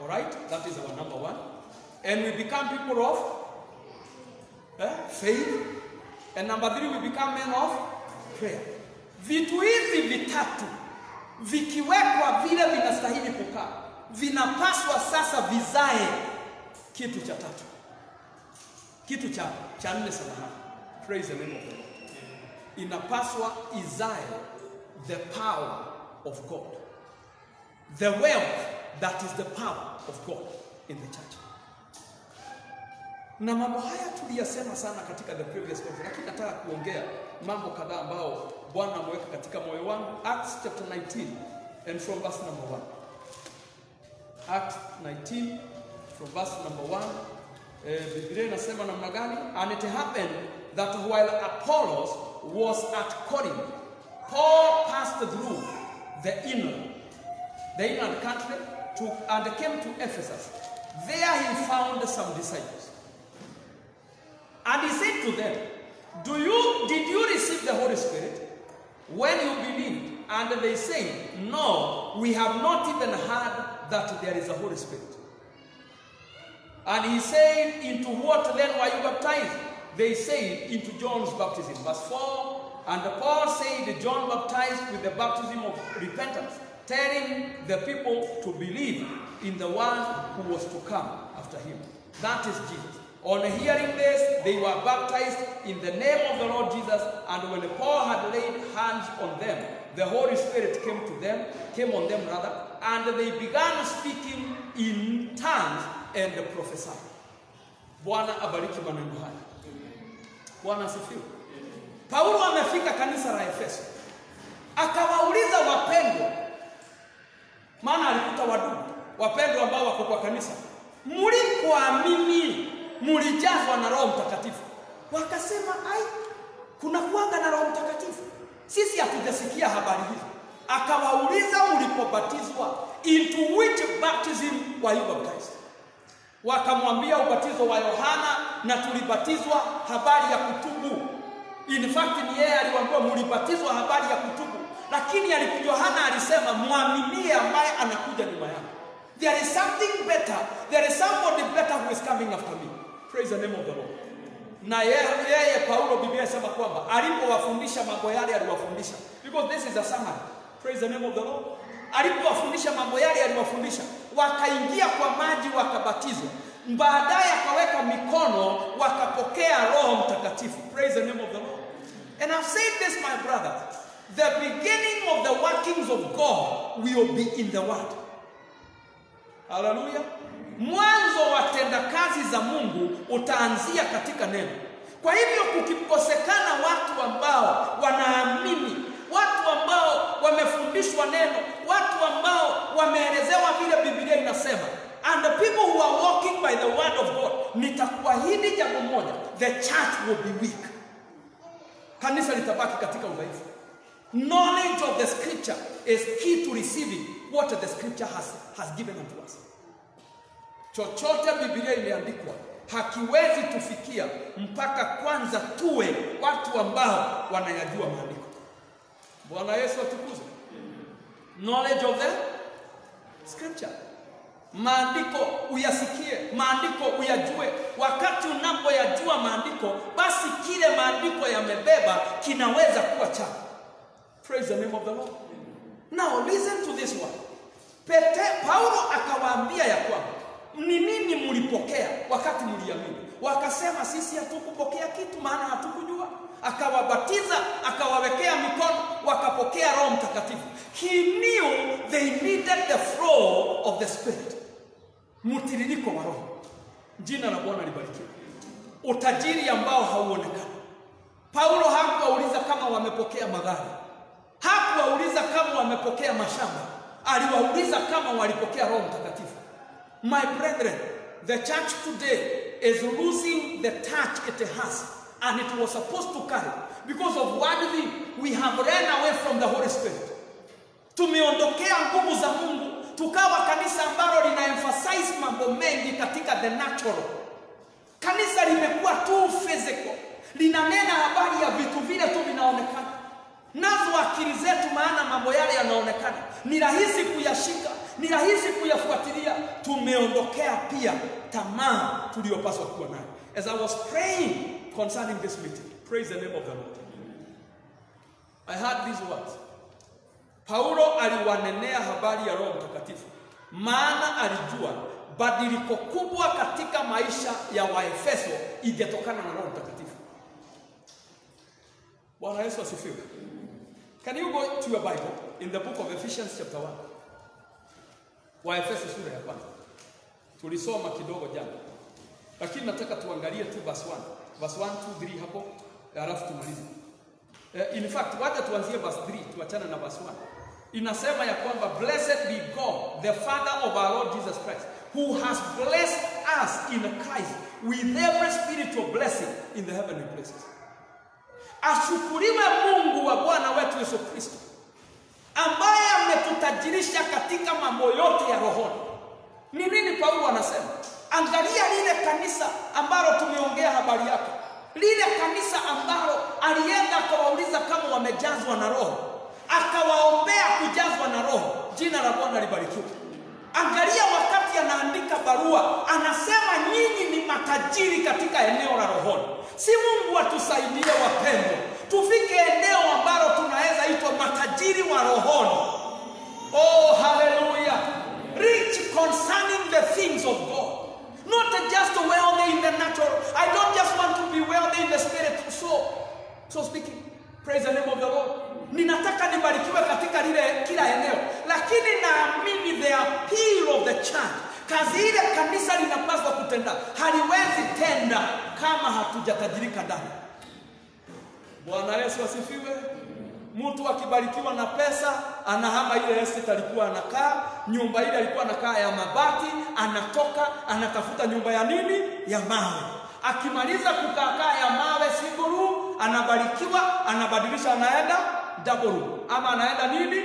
all right, that is our number 1, and we become people of faith, and number 3 we become men of prayer. Vitu hivi vitatu vikiwekwa vile vinastahili kukaa, vinapaswa sasa vizae kitu cha tatu, kitu cha 4 sana. Praise the name of the Lord. Inapaswa izae the power of God, the wealth that is the power of God in the church. Na mambo haya tuliyasema sana katika the previous conference, lakini nataka kuongea mambo kadhaa ambao Bwana ameweka katika moyo wangu. Acts chapter 19 and from verse number 1. Acts 19 from verse number 1. Biblia inasema namna gani? And it happened that while Apollos was at Corinth, Paul passed through the inland country and came to Ephesus. There he found some disciples. And he said to them, did you receive the Holy Spirit when you believed? And they said, no, we have not even heard that there is a Holy Spirit. And he said, into what then were you baptized? They said, into John's baptism. Verse 4, and Paul said, John baptized with the baptism of repentance, telling the people to believe in the one who was to come after him. That is Jesus. On hearing this, they were baptized in the name of the Lord Jesus, and when Paul had laid hands on them, the Holy Spirit came on them, and they began speaking in tongues and prophesying. Bwana abariki maneno haya. Bwana asifiwe. Paulo amefika kanisa la Efeso. Akawauliza wapendwa, maana alikuta wadugu, wapendwa ambao wako kwa kanisa, mlipoamini mlijazwa na Roho Mtakatifu? Wakasema, ai, kuna kuanga na Roho Mtakatifu, sisi hatujasikia habari hizo. Akawauliza, mlipobatizwa, into which baptism were you baptized? Wakamwambia ubatizo wa Yohana, na tulibatizwa habari ya kutubu. In fact ni yeye aliwaambia mlibatizwa habari ya kutubu, lakini Yohana alisema muaminie ambaye anakuja nyuma yangu. There is something better, there is somebody better who is coming after me. Praise the name of the Lord. Na yeye Paulo, Biblia inasema kwamba alipowafundisha mambo yale aliwafundisha, because this is a summary. Praise the name of the Lord. Alipowafundisha mambo yale aliwafundisha, wakaingia kwa maji wakabatizwa, baadaye akaweka mikono wakapokea Roho Mtakatifu. Praise the name of the Lord. And I've said this, my brother, the beginning of the workings of God will be in the word. Hallelujah. Mwanzo wa tenda kazi za Mungu utaanzia katika neno. Kwa hivyo kukikosekana watu ambao wanaamini, watu ambao wamefundishwa neno, watu ambao wameelezewa vile Biblia inasema, and the people who are walking by the word of God, nitakuahidi jambo moja, the church will be weak. Kanisa litabaki katika udhaifu. Knowledge of the scripture is key to receiving what the scripture has given unto us. Chochote Biblia imeandikwa hakiwezi tufikia mpaka kwanza tuwe watu ambao wanayajua maandiko. Bwana Yesu atukuzwe. Knowledge of the scripture. Maandiko uyasikie, maandiko uyajue. Wakati unapoyajua maandiko, basi kile maandiko yamebeba kinaweza kuwa chako. Praise the name of the Lord. Now listen to this one. Paulo akawaambia ya kwamba, ni nini mlipokea wakati mliamini? Wakasema, sisi hatukupokea kitu, maana hatukujua. Akawabatiza, akawawekea mikono, wakapokea Roho Mtakatifu. He knew they needed the flow of the Spirit. Mtiririko wa Roho. Jina la Bwana libarikiwe. Utajiri ambao hauonekani. Paulo hakuwauliza kama wamepokea magari, hakuwauliza kama wamepokea mashamba, aliwauliza kama walipokea Roho Mtakatifu. My brethren, the church today is losing the touch it has, and it was supposed to carry. Because of one thing, we have run away from the Holy Spirit. Tumeondokea nguvu za Mungu, tukawa kanisa ambalo lina emphasize mambo mengi katika the natural. Kanisa limekuwa too physical, linanena habari ya vitu vile tu vinaonekana. Nazo akili zetu, maana mambo yale yanaonekana, ni rahisi kuyashika, ni rahisi kuyafuatilia. Tumeondokea pia tamaa tuliyopaswa kuwa nayo. As I was praying concerning this meeting, praise the name of the Lord, I heard these words. Paulo aliwanenea habari ya Roho Mtakatifu, maana alijua badiliko kubwa katika maisha ya Waefeso ingetokana na Roho Mtakatifu. Bwana Yesu asifiwe. Can you go to your Bible in the book of Ephesians chapter 1? Waefeso sura ya 1. Tulisoma kidogo jana, lakini nataka tuangalie tu verse 1. Verse 1, 2, 3 hapo, halafu tumalize. In fact, wacha tuanzie verse 3, tuachane na verse 1. Inasema ya kwamba, blessed be God, the Father of our Lord Jesus Christ, who has blessed us in Christ with every spiritual blessing in the heavenly places. Ashukuriwe Mungu wa Bwana wetu Yesu Kristo, ambaye ametutajirisha katika mambo yote ya rohoni. Ni nini Paulo anasema? Angalia lile kanisa ambalo tumeongea habari yake. Lile kanisa ambalo alienda akawauliza kama wamejazwa na Roho, akawaombea kujazwa na Roho. Jina la Bwana libarikiwe. Angalia wakati anaandika barua, anasema nyinyi ni matajiri katika eneo la rohoni. Si Mungu atusaidie wapendwa, tufike eneo ambalo tunaweza itwa matajiri wa rohoni. Oh, hallelujah. Rich concerning the things of God. Not just wealthy in the natural. I don't just want to be wealthy in the spirit. So speaking. Praise the name of the Lord. Ninataka nibarikiwe katika kila eneo. Lakini naamini the appeal of the church, kazi ile kanisa linapaswa kutenda, haliwezi tenda kama hatujatajirika ndani. Bwana Yesu asifiwe. Mtu akibarikiwa na pesa, anahama ile estate alikuwa anakaa, nyumba ile alikuwa anakaa ya mabati, anatoka, anatafuta nyumba ya nini? Ya mawe. Akimaliza kukaa ya mawe single room, anabarikiwa, anabadilisha, anaenda double room. Ama anaenda nini?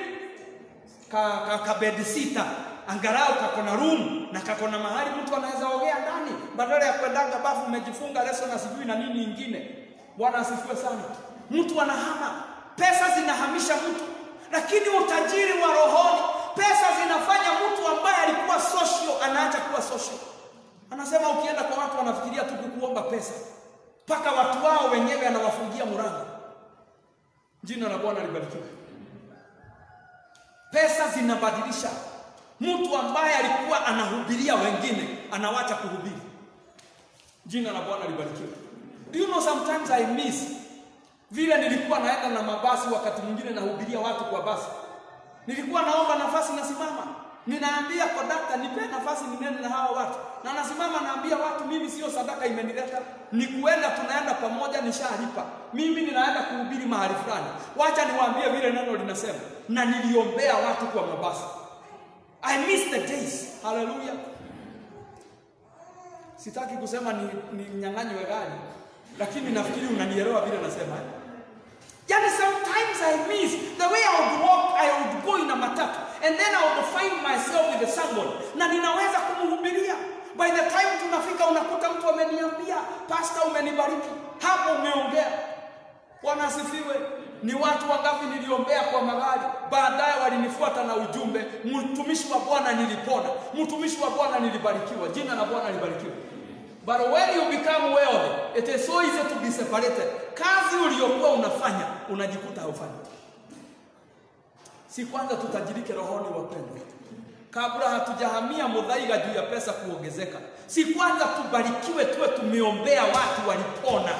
Ka bed sitter. Angalau kakona room na kakona mahali mtu anaweza ogea ndani, badala ya kwendanga bafu umejifunga leso na sijui na nini ingine. Bwana asifiwe sana. Mtu anahama, pesa zinahamisha mtu. Lakini utajiri wa rohoni, pesa zinafanya mtu ambaye alikuwa social anaacha kuwa social. Anasema ukienda kwa watu wanafikiria tu kukuomba pesa, mpaka watu wao wenyewe anawafungia mlango. Jina la Bwana libarikiwe. Pesa zinabadilisha mtu ambaye alikuwa anahubiria wengine, anawacha kuhubiri. Jina la Bwana libarikiwe. Do you know sometimes I miss vile nilikuwa naenda na mabasi, wakati mwingine nahubiria watu kwa basi. Nilikuwa naomba nafasi, nasimama, ninaambia kondakta nipe nafasi ninene na hawa watu. Na nasimama naambia watu mimi sio sadaka imenileta, ni kuenda tunaenda pamoja, nishalipa. Mimi ninaenda kuhubiri mahali fulani. Wacha niwaambie vile neno linasema, na niliombea watu kwa mabasi. I miss the days. Hallelujah. Sitaki kusema ni nyang'anywe gari, lakini nafikiri unanielewa vile nasema. Yani sometimes I miss the way I would walk, I would go in a matatu, and then I would find myself with someone, na ninaweza kumhubiria. By the time tunafika unakuta mtu ameniambia, pastor umenibariki, hapo umeongea. Bwana asifiwe. Ni watu wangapi niliombea kwa magari, baadaye walinifuata na ujumbe, mtumishi wa Bwana nilipona, mtumishi wa Bwana nilibarikiwa. Jina la Bwana libarikiwe. But when you become wealthy, it is so easy to be separated. Kazi uliyokuwa unafanya, unajikuta haufanyi. Si kwanza tutajirike rohoni wapendwa, kabla hatujahamia mudhaiga juu ya pesa kuongezeka. Si kwanza tubarikiwe tuwe tumeombea watu walipona.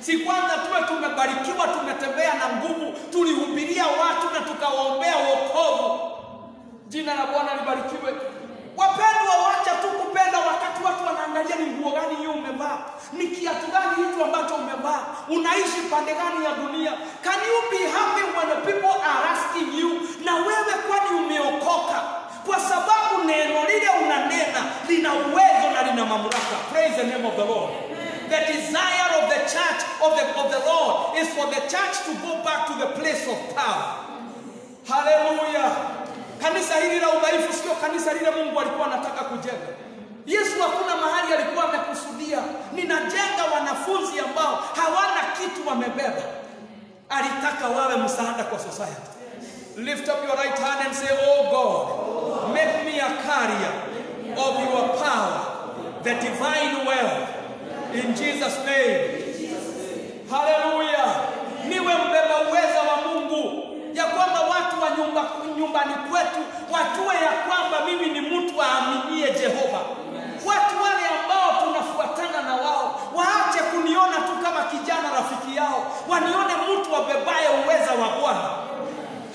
Si kwanza tuwe tumebarikiwa tumetembea na nguvu, tulihubiria watu na tukawaombea wokovu. Jina la Bwana libarikiwe. Wapendwa, wacha tu kupenda wakati watu wanaangalia ni nguo gani hiyo umevaa, ni kiatu gani hicho ambacho umevaa, unaishi pande gani ya dunia. Can you be happy when people are asking you, na wewe kwani umeokoka? Kwa sababu neno lile unanena lina uwezo na lina mamlaka. Praise the name of the Lord. The desire of the church of the Lord is for the church to go back to the place of power. Hallelujah. Kanisa hili la udhaifu sio kanisa lile Mungu alikuwa anataka kujenga. Yesu hakuna mahali alikuwa amekusudia ninajenga wanafunzi ambao hawana kitu wamebeba. Alitaka wawe msaada kwa society. Lift up your right hand and say, oh God, make me a carrier of your power, the divine wealth. In Jesus' name. Hallelujah. Niwe mbeba uweza wa Mungu, ya kwamba watu wa nyumbani kwetu wajue ya kwamba mimi ni mtu aaminie Jehova. Watu wale ambao tunafuatana na wao waache kuniona tu kama kijana rafiki yao, wanione mtu abebaye uweza wa Bwana.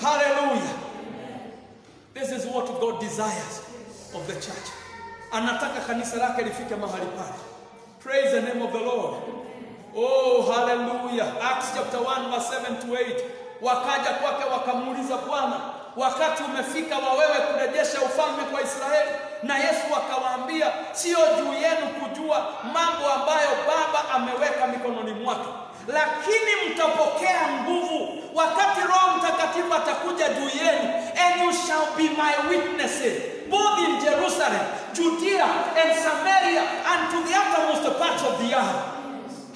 Hallelujah. This is what God desires of the church. Anataka kanisa lake lifike mahali pale. Praise the name of the Lord. Oh, hallelujah. Acts chapter 1 verse 7 to 8. Wakaja kwake wakamuuliza Bwana, wakati umefika wa wewe kurejesha ufalme kwa Israeli? Na Yesu akawaambia, sio juu yenu kujua mambo ambayo Baba ameweka mikononi mwake, lakini mtapokea nguvu wakati Roho Mtakatifu atakuja juu yenu, and you shall be my witnesses both in Jerusalem, Judea and Samaria and to the uttermost parts of the earth.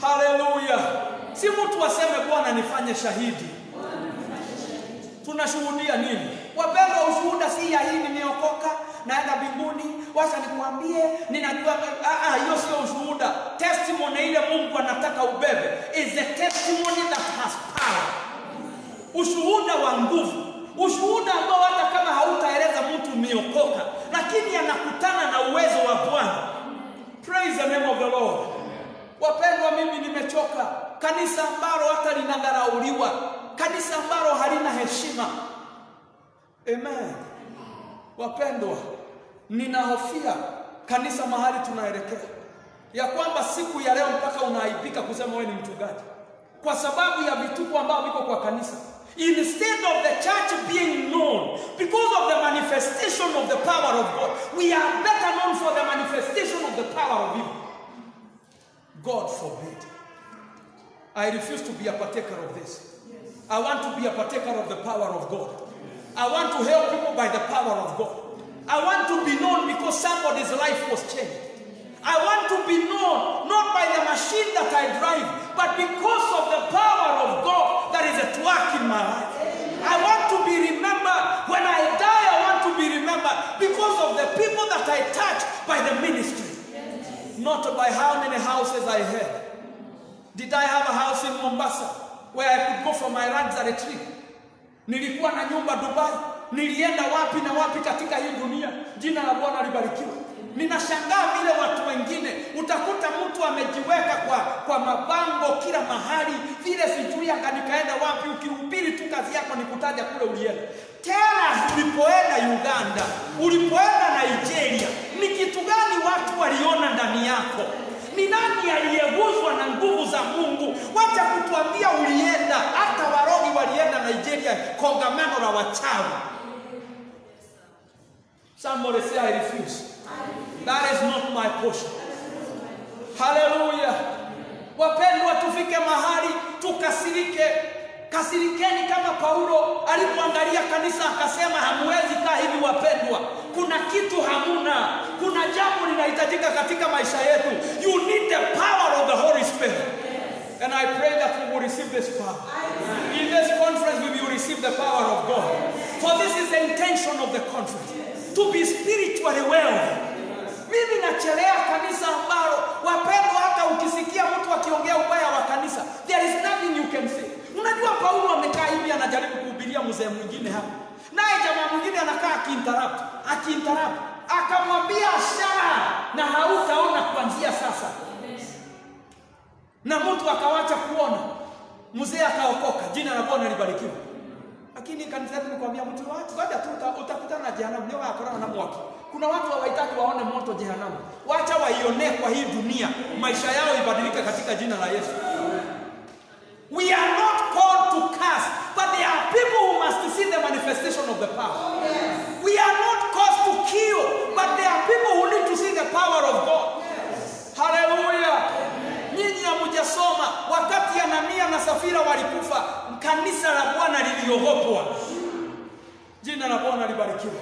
Hallelujah. Si mtu aseme Bwana nifanye shahidi. Tunashuhudia nini? Wapendwa, ushuhuda si ya hii nimeokoka, naenda mbinguni. Wacha nikwambie, ninajua hiyo sio ushuhuda. Testimony ile Mungu anataka ubebe is a testimony that has power. Ushuhuda wa nguvu. Ushuhuda ambao hata kama hautaeleza mtu umeokoka, lakini anakutana na uwezo wa Bwana. Praise the name of the Lord. Wapendwa, mimi nimechoka kanisa ambalo hata linadharauliwa, kanisa ambalo halina heshima. Amen. Wapendwa, ninahofia kanisa mahali tunaelekea, ya kwamba siku ya leo mpaka unaaibika kusema wewe ni mchungaji kwa sababu ya vituko ambavyo viko kwa kanisa. Instead of the church being known because of the manifestation of the power of God, we are better known for the manifestation of the power of evil. God forbid. I refuse to be a partaker of this. I want to be a partaker of the power of God. I want to help people by the power of God. I want to be known because somebody's life was changed. I want to be known not by the machine that I drive, but because of the power of God that is at work in my life. I want to be remembered. When I die, I want to be remembered because of the people that I touch by the ministry. Not by how many houses I had. Did I have a house in Mombasa where I could go for my luxury trip? Nilikuwa na nyumba Dubai. Nilienda wapi na wapi katika hii dunia. Jina la Bwana libarikiwe. Ninashangaa vile watu wengine utakuta mtu amejiweka kwa mabango kila mahali, vile sijui nikaenda wapi. Ukihubiri tu kazi yako ni kutaja kule ulienda. Tena ulipoenda Uganda, ulipoenda Nigeria, ni kitu gani watu waliona ndani yako? Ni nani aliyeguzwa na nguvu za Mungu? Wacha kutuambia ulienda. Hata warogi walienda Nigeria kongamano la wachawi. Somebody say I refuse. That is not my portion. Hallelujah. Wapendwa, tufike mahali tukasirike. Kasirikeni kama Paulo alipoangalia kanisa akasema hamwezi kaa hivi wapendwa. Kuna kitu hamuna. Kuna jambo linahitajika katika maisha yetu. You need the power of the Holy Spirit. And I pray that we will receive this power. In this conference we will receive the power of God. For this is the intention of the conference. To be spiritually well. Mimi nachelea kanisa ambalo wapendwa, hata ukisikia mtu akiongea ubaya wa kanisa, there is nothing you can say. Unajua Paulo amekaa hivi anajaribu kuhubiria mzee mwingine hapa. Naye jamaa mwingine anakaa akiinterrupt. Akamwambia ashara na hautaona kuanzia sasa. Na mtu akawacha kuona. Mzee akaokoka. Jina la Bwana libarikiwe. Lakini kanisa letu nikwambia mtu watu baada tu utakutana na jehanamu, ndio wako na mwaki. Kuna watu hawataki waone moto jehanamu. Wacha waione kwa hii dunia, maisha yao ibadilike katika jina la Yesu. We are not called to curse, but there are people who must see the manifestation of the power. Yes. We are not called to kill, but there are people who need to see the power of God. Yes. Hallelujah. Nyinyi hamjasoma wakati Anania na Safira walikufa, kanisa la Bwana liliogopwa. Jina la Bwana libarikiwe.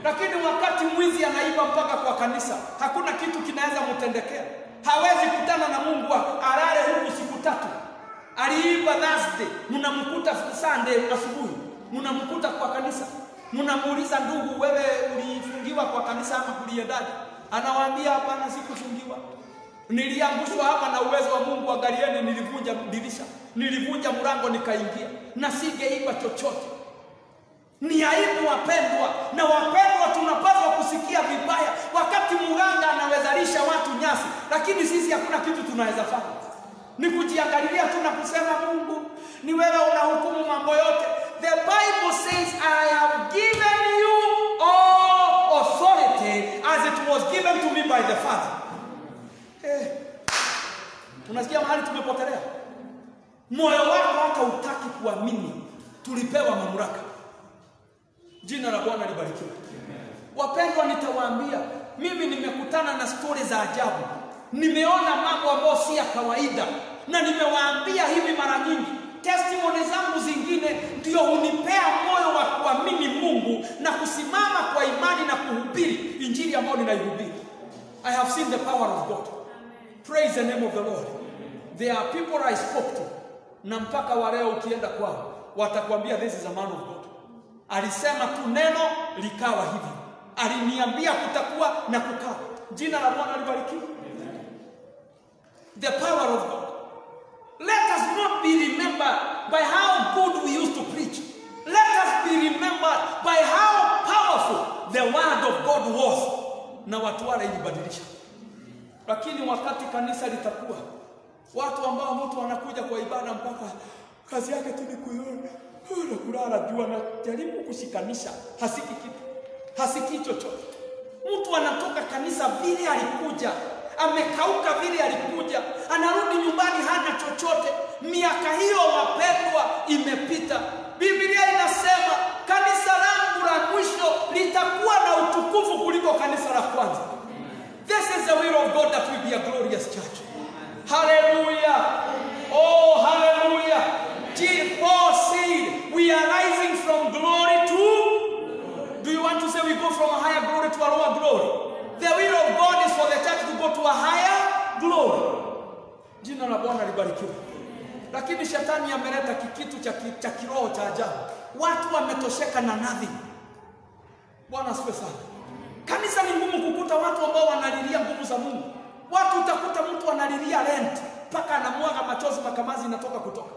Lakini wakati mwizi anaiba mpaka kwa kanisa, hakuna kitu kinaweza mtendekea. Hawezi kutana na Mungu alale huku siku 3. Aliiba Thursday, mnamkuta Sunday asubuhi, mnamkuta kwa kanisa. Mnamuuliza ndugu, wewe ulifungiwa kwa kanisa ama kuliendaje? Anawaambia hapana, sikufungiwa. Niliangushwa hapa na uwezo wa Mungu. Angalieni, nilivunja dirisha, nilivunja mlango nikaingia, na singeiba chochote. Ni aibu wapendwa, na wapendwa tunapaswa kusikia vibaya wakati mganga anawezalisha watu nyasi, lakini sisi hakuna kitu tunaweza fanya. Ni kujiangalia tu na kusema Mungu, ni wewe unahukumu mambo yote. The Bible says I have given you all authority as it was given to me by the Father. Unasikia mahali tumepotelea? Moyo wako hata utaki kuamini tulipewa mamlaka. Jina la Bwana libarikiwe. Wapendwa, nitawaambia mimi nimekutana na stori za ajabu. Nimeona mambo ambayo si ya kawaida, na nimewaambia hivi mara nyingi. Testimony zangu zingine ndio hunipea moyo wa kuamini Mungu na kusimama kwa imani na kuhubiri injili ambayo ninaihubiri. I have seen the power of God. Praise the name of the Lord. There are people I spoke to, na mpaka wa leo ukienda kwao watakwambia this is a man of God. Alisema tu neno likawa hivi. Aliniambia kutakuwa na kukaa. Jina la Bwana libarikiwe. The power of God. Let us not be remembered by how good we used to preach. Let us be remembered by how powerful the word of God was. Na watu wale ilibadilisha. Lakini wakati kanisa litakuwa watu ambao mtu anakuja kwa ibada mpaka kazi yake tu ni kuiona na kulala jua na jaribu kushikanisha, hasiki kitu, hasiki chochote. Mtu anatoka kanisa vile alikuja, amekauka vile alikuja, anarudi nyumbani hana chochote. Miaka hiyo wapendwa imepita. Biblia inasema kanisa langu la mwisho litakuwa na utukufu kuliko kanisa la kwanza. This is the will of God, that will be a glorious church. Hallelujah. Oh, hallelujah. Paul said, we are rising from glory to... Do you want to say we go from a higher glory to a lower glory? The will of God is for the church to go to a higher glory. Jina la Bwana libarikiwe. Lakini shetani ameleta kitu cha kiroho cha ajabu. Watu wametosheka na nothing. Bwana asifiwe sana. Kanisa ni ngumu kukuta watu ambao wanalilia nguvu za Mungu. Watu utakuta mtu analilia rent mpaka anamwaga machozi makamazi inatoka kutoka.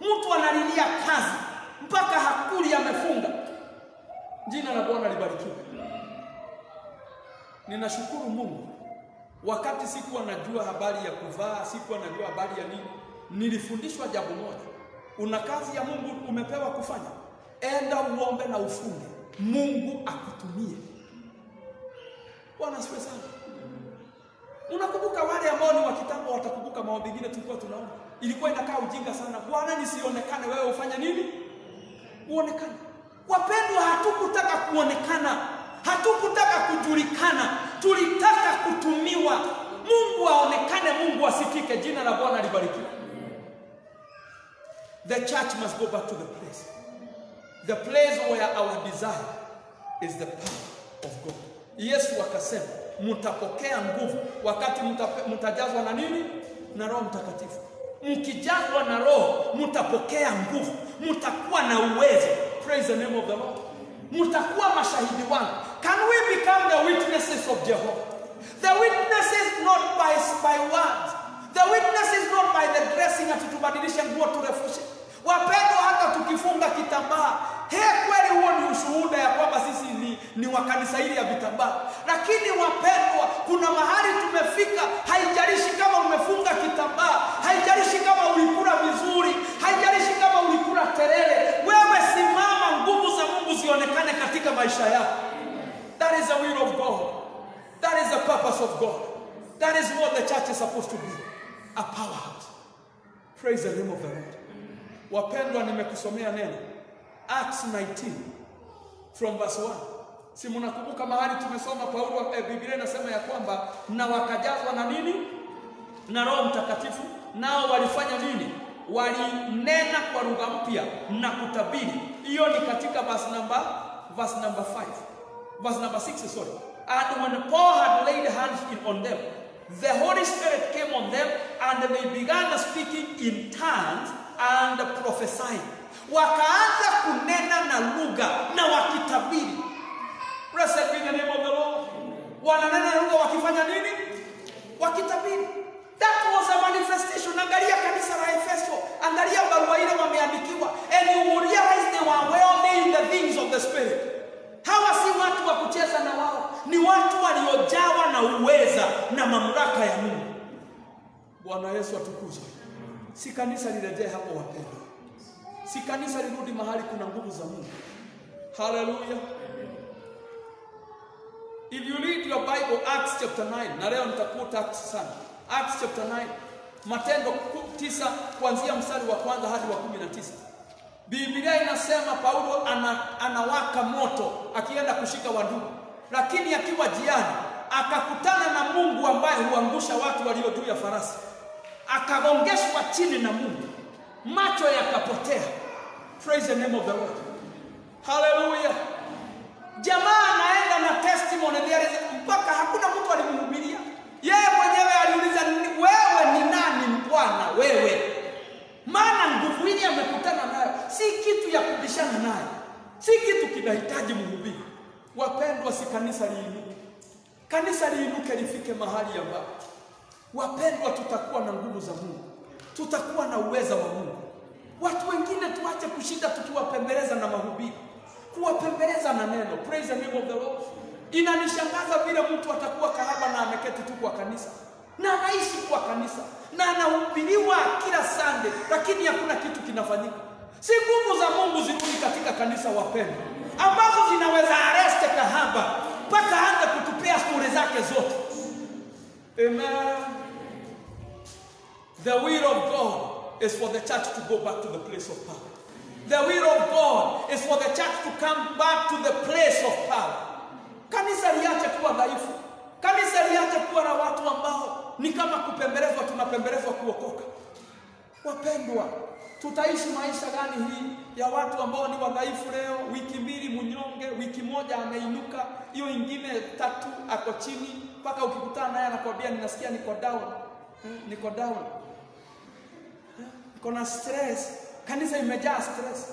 Mtu analilia kazi mpaka hakuli amefunga. Jina la Bwana libarikiwe. Ninashukuru Mungu. Wakati sikuwa najua habari ya kuvaa, sikuwa najua habari ya nini, nilifundishwa jambo moja. Una kazi ya Mungu umepewa kufanya, enda uombe na ufunge, Mungu akutumie. Bwana asifiwe sana. Unakumbuka wale ambao ni wa kitambo watakumbuka maombi mengine tulikuwa tunaomba. Ilikuwa inakaa ujinga sana. Bwana nisionekane, wewe ufanya nini? Uonekane. Wapendwa, hatukutaka kuonekana. Hatukutaka kujulikana. Tulitaka kutumiwa. Mungu aonekane, Mungu asikike. Jina la Bwana libarikiwe. The church must go back to the place. The place where our desire is the power of God. Yesu akasema, mtapokea nguvu wakati mtajazwa na nini? Na Roho Mtakatifu. Mkijazwa na Roho, mtapokea nguvu, mtakuwa na uwezo. Praise the name of the Lord. Mtakuwa mashahidi wangu. Can we become the witnesses of Jehovah? The witnesses not by words. The witnesses not by the dressing ati tubadilishe nguo turefushe. Wapendwa, hata tukifunga kitambaa, kweli huo ni ushuhuda ya kwamba sisi ni wa kanisa hili ya vitambaa. Lakini wapendwa, kuna mahali tumefika, haijalishi kama umefunga kitambaa, haijalishi kama ulikula vizuri, haijalishi kama ulikula terere, wewe simama, nguvu za Mungu zionekane katika maisha yako. That is the will of God. That is the purpose of God. That is what the church is supposed to be. A powerhouse. Praise the name of the Lord. Wapendwa, nimekusomea neno Acts 19 from verse 1. Si mnakumbuka mahali tumesoma Paulo, Biblia inasema ya kwamba na wakajazwa na nini? Na Roho Mtakatifu. Nao walifanya nini? Walinena kwa lugha mpya na kutabiri. Hiyo ni katika verse number 5. Verse number 6, sorry. And when Paul had laid hands on them, the Holy Spirit came on them, and they began speaking in tongues and prophesying. Wakaanza kunena na lugha na wakitabiri. Blessed be the name of the Lord. Wananena na lugha wakifanya nini? Wakitabiri. That was a manifestation. Angalia kanisa la Efeso. Angalia barua ile wameandikiwa. And you will realize they were wealthy in the things of the Spirit. Hawa si watu wa kucheza na wao. Ni watu waliojawa na uweza na mamlaka ya Mungu. Bwana Yesu atukuzwe. Si kanisa lirejee hapo wapendwa. Si kanisa lirudi mahali kuna nguvu za Mungu. Hallelujah. If you read your Bible, Acts chapter 9, na leo nitakuta Acts sana. Acts chapter 9, Matendo 9 kuanzia mstari wa kwanza hadi wa 19. Biblia inasema Paulo anawaka moto akienda kushika wandugu. Lakini akiwa jiani akakutana na Mungu ambaye huangusha watu walio juu ya farasi. Akagongeshwa chini na Mungu. Macho yakapotea. Praise the name of the Lord. Hallelujah. Jamaa anaenda na testimony there mpaka hakuna mtu alimhubiria. Yeye mwenyewe aliuliza, wewe ni nani Bwana wewe? Maana nguvu ile amekutana nayo si kitu ya kubishana nayo. Si kitu kinahitaji mhubiri. Wapendwa, si kanisa liinuke. Kanisa liinuke lifike mahali ambapo wapendwa, tutakuwa na nguvu za Mungu. Tutakuwa na uweza wa Mungu. Watu wengine tuache kushinda tukiwapembeleza na mahubiri. Kuwapembeleza na neno. Praise the name of the Lord. Inanishangaza vile mtu atakuwa kahaba na ameketi tu kwa kanisa. Na anaishi kwa kanisa. Na anahubiriwa kila Sunday. Lakini hakuna kitu kinafanyika. Si nguvu za Mungu zirudi katika kanisa, wapendwa, ambazo zinaweza arrest kahaba mpaka aanze kutupea stori zake zote. Amen. The will of God is for the church to go back to the place of power. The will of God is for the church to come back to the place of power. Kanisa liache kuwa dhaifu. Kanisa liache kuwa na watu ambao ni kama kupembelezwa, tunapembelezwa kuokoka. Wapendwa, tutaishi maisha gani hii ya watu ambao ni wadhaifu leo, wiki mbili mnyonge, wiki moja ameinuka, hiyo ingine 3 ako chini, mpaka ukikutana naye anakuambia ninasikia niko down. Niko down. Kuna stress. Kanisa imejaa stress.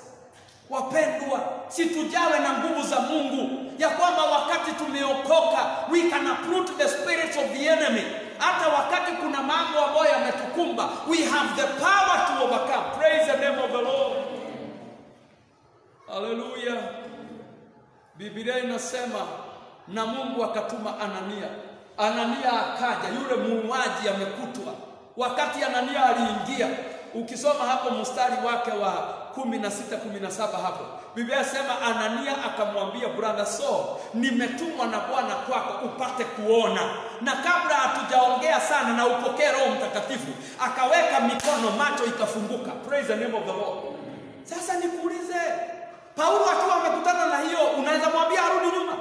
Wapendwa, si tujawe na nguvu za Mungu ya kwamba wakati tumeokoka we can uproot the spirits of the enemy. Hata wakati kuna mambo ambayo yametukumba, we have the power to overcome. Praise the name of the Lord. Hallelujah. Biblia inasema na Mungu akatuma Anania. Anania akaja, yule muuaji amekutwa. Wakati Anania aliingia, ukisoma hapo mstari wake wa 16-17 hapo, Biblia inasema Anania akamwambia brother Saul, nimetumwa na Bwana kwako upate kuona. Na kabla hatujaongea sana na upokee Roho Mtakatifu, akaweka mikono, macho ikafunguka. Praise the name of the Lord. Sasa nikuulize, Paulo akiwa amekutana na hiyo, unaweza mwambia arudi nyuma?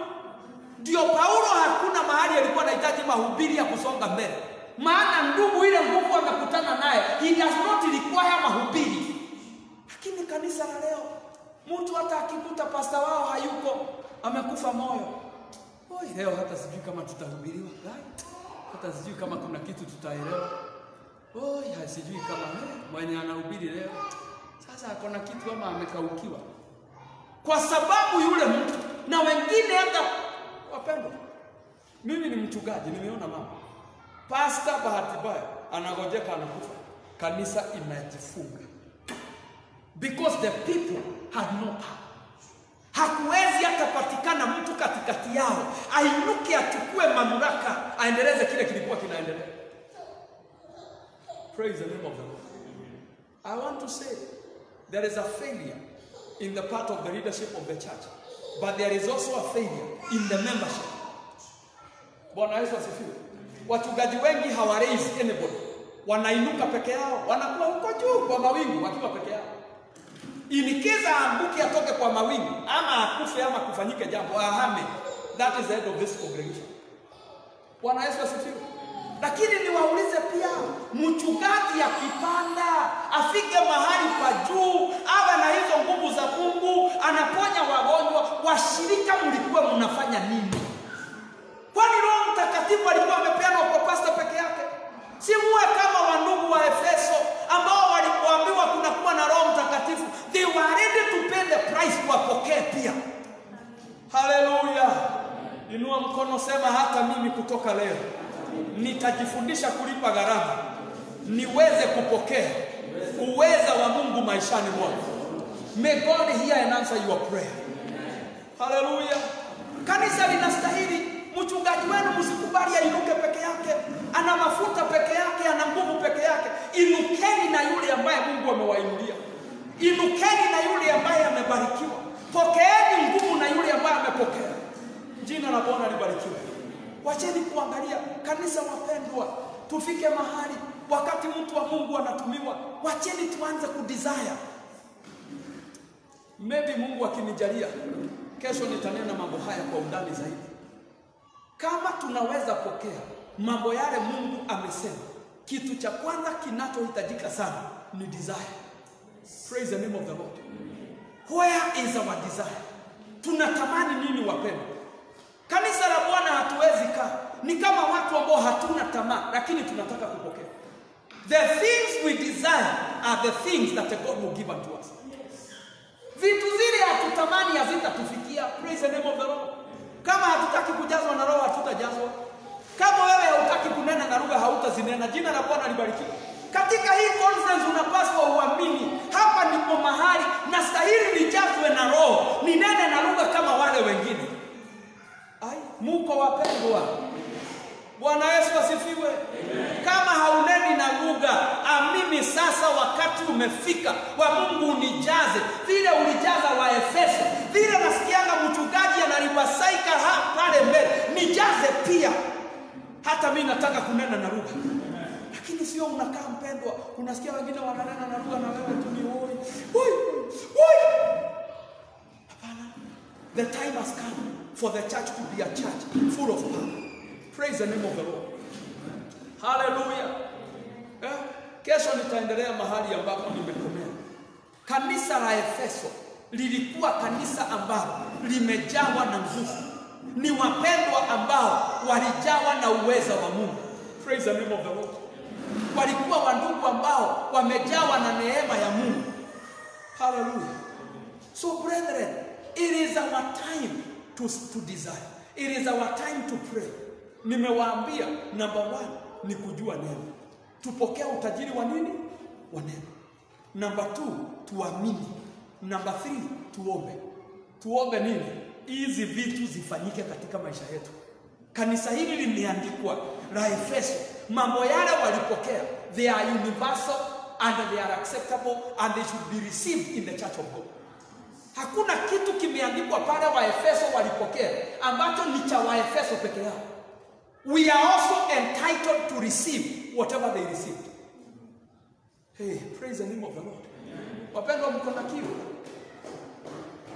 Ndio, Paulo hakuna mahali alikuwa anahitaji mahubiri ya kusonga mbele. Maana ndugu ile nguvu amekutana naye, he does not require mahubiri. Lakini kanisa la leo, mtu hata akikuta pasta wao hayuko, amekufa moyo. Oi, leo hata sijui kama tutahubiriwa, hata sijui kama kuna kitu tutaelewa. Oi, sijui kama mwenye anahubiri leo sasa akona kitu ama amekaukiwa. Kwa sababu yule mtu na wengine hata wapendwa, mimi ni mchungaji, nimeona mama pastor bahati mbaya anagojeka anakufa, kanisa inajifunga because the people had no power. Hakuwezi akapatikana mtu katikati yao ainuke achukue mamlaka aendeleze kile kilikuwa kinaendelea. Praise the name of the Lord. I want to say there is a failure in the part of the leadership of the church, but there is also a failure in the membership. Bwana Yesu asifiwe. Wachungaji wengi hawaraise anybody. Wanainuka peke yao, wanakuwa huko juu kwa mawingu wakiwa peke yao. Inikiza ambuke atoke kwa mawingu ama akufe ama kufanyike jambo ahame. That is the head of this congregation. Bwana Yesu asifiwe. Lakini niwaulize pia, mchungaji akipanda afike mahali pa juu, awe na hizo nguvu za Mungu, anaponya wagonjwa, washirika mlikuwa mnafanya nini? Kwani Roho Mtakatifu alikuwa amepeanwa kwa pasta peke yake? Si muwe kama wandugu wa Efeso ambao walipoambiwa kuna kuwa na Roho Mtakatifu, they were ready to pay the price wapokee pia. Hallelujah. Inua mkono, sema hata mimi kutoka leo nitajifundisha kulipa gharama niweze kupokea uweza wa Mungu maishani mwangu. May God hear and answer your prayer. Hallelujah. Kanisa linastahili mchungaji wenu msikubali ainuke peke yake, ana mafuta peke yake, ana nguvu peke yake. Inukeni na yule ambaye Mungu amewainulia. Inukeni na yule ambaye amebarikiwa. Pokeeni nguvu na yule ambaye amepokea. Jina la Bwana libarikiwe. Wacheni kuangalia kanisa, wapendwa, tufike mahali wakati mtu wa Mungu anatumiwa, wacheni tuanze kudesire. Maybe Mungu akinijalia kesho nitanena mambo haya kwa undani zaidi. Kama tunaweza pokea mambo yale Mungu amesema, kitu cha kwanza kinachohitajika sana ni desire. Praise the name of the Lord. Where is our desire? Tunatamani nini, wapendwa? Kanisa la Bwana hatuwezi kaa ni kama watu ambao hatuna tamaa, lakini tunataka kupokea. The things we desire are the things that God will give unto us. Vitu zile hatutamani hazitatufikia. Praise the name of the Lord. Kama hatutaki kujazwa na Roho, hatutajazwa. Kama wewe hutaki kunena na lugha, hautazinena. Jina la Bwana libarikiwe. Katika hii conference unapaswa uamini, hapa ndipo mahali nastahili nijazwe na Roho, ninene na lugha kama wale wengine. Muko wapendwa. Bwana Yesu asifiwe. Kama hauneni na lugha, amini sasa wakati umefika wa Mungu unijaze. Vile ulijaza wa Efeso, vile nasikianga mchungaji analibasaika pale mbele, nijaze pia. Hata mimi nataka kunena na lugha. Lakini sio unakaa mpendwa, unasikia wengine wananena na lugha na wewe tu ni hoi. Hapana. The time has come for the church to be a church full of power. Praise the name of the Lord. Hallelujah. Kesho nitaendelea mahali ambapo nimekomea. Kanisa la Efeso lilikuwa kanisa ambalo limejawa na nguvu. Ni wapendwa ambao walijawa na uweza wa Mungu. Praise the name of the Lord. Walikuwa wandugu ambao wamejawa na neema ya Mungu. Hallelujah. So brethren, it is our time to desire. It is our time to pray. Nimewaambia number 1 ni kujua neno. Tupokea utajiri wa nini? Wa neno. Number 2 tuamini. Number 3 tuombe. Tuombe nini? Hizi vitu zifanyike katika maisha yetu. Kanisa hili limeandikwa la Efeso. Mambo yale walipokea, they are universal and they are acceptable and they should be received in the church of God. Hakuna kitu kimeandikwa pale wa Efeso walipokea ambacho ni cha wa Efeso peke yao. We are also entitled to receive whatever they received. Hey, praise the name of the Lord. Wapendwa, mko na kiu?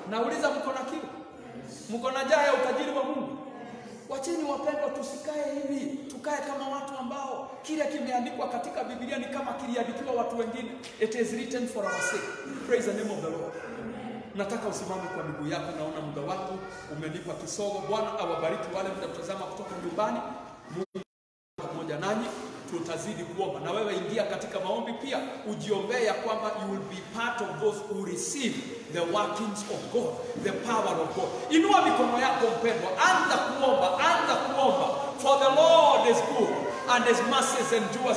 Nauliza, mko na kiu? Mko na njaa ya utajiri wa Mungu? Wacheni wapendwa, tusikae hivi, tukae kama watu ambao kile kimeandikwa katika Biblia ni kama kiliandikiwa watu wengine. It is written for our sake. Praise the name of the Lord. Nataka usimame kwa miguu yako, naona muda wangu umenipa kisogo. Bwana awabariki wale mnatazama kutoka nyumbani. Mungu pamoja nanyi, tutazidi kuomba. Na wewe ingia katika maombi pia, ujiombee ya kwamba you will be part of those who receive the workings of God, the power of God. Inua mikono yako mpendwa, anza kuomba, anza kuomba. For the Lord is good and his mercies endure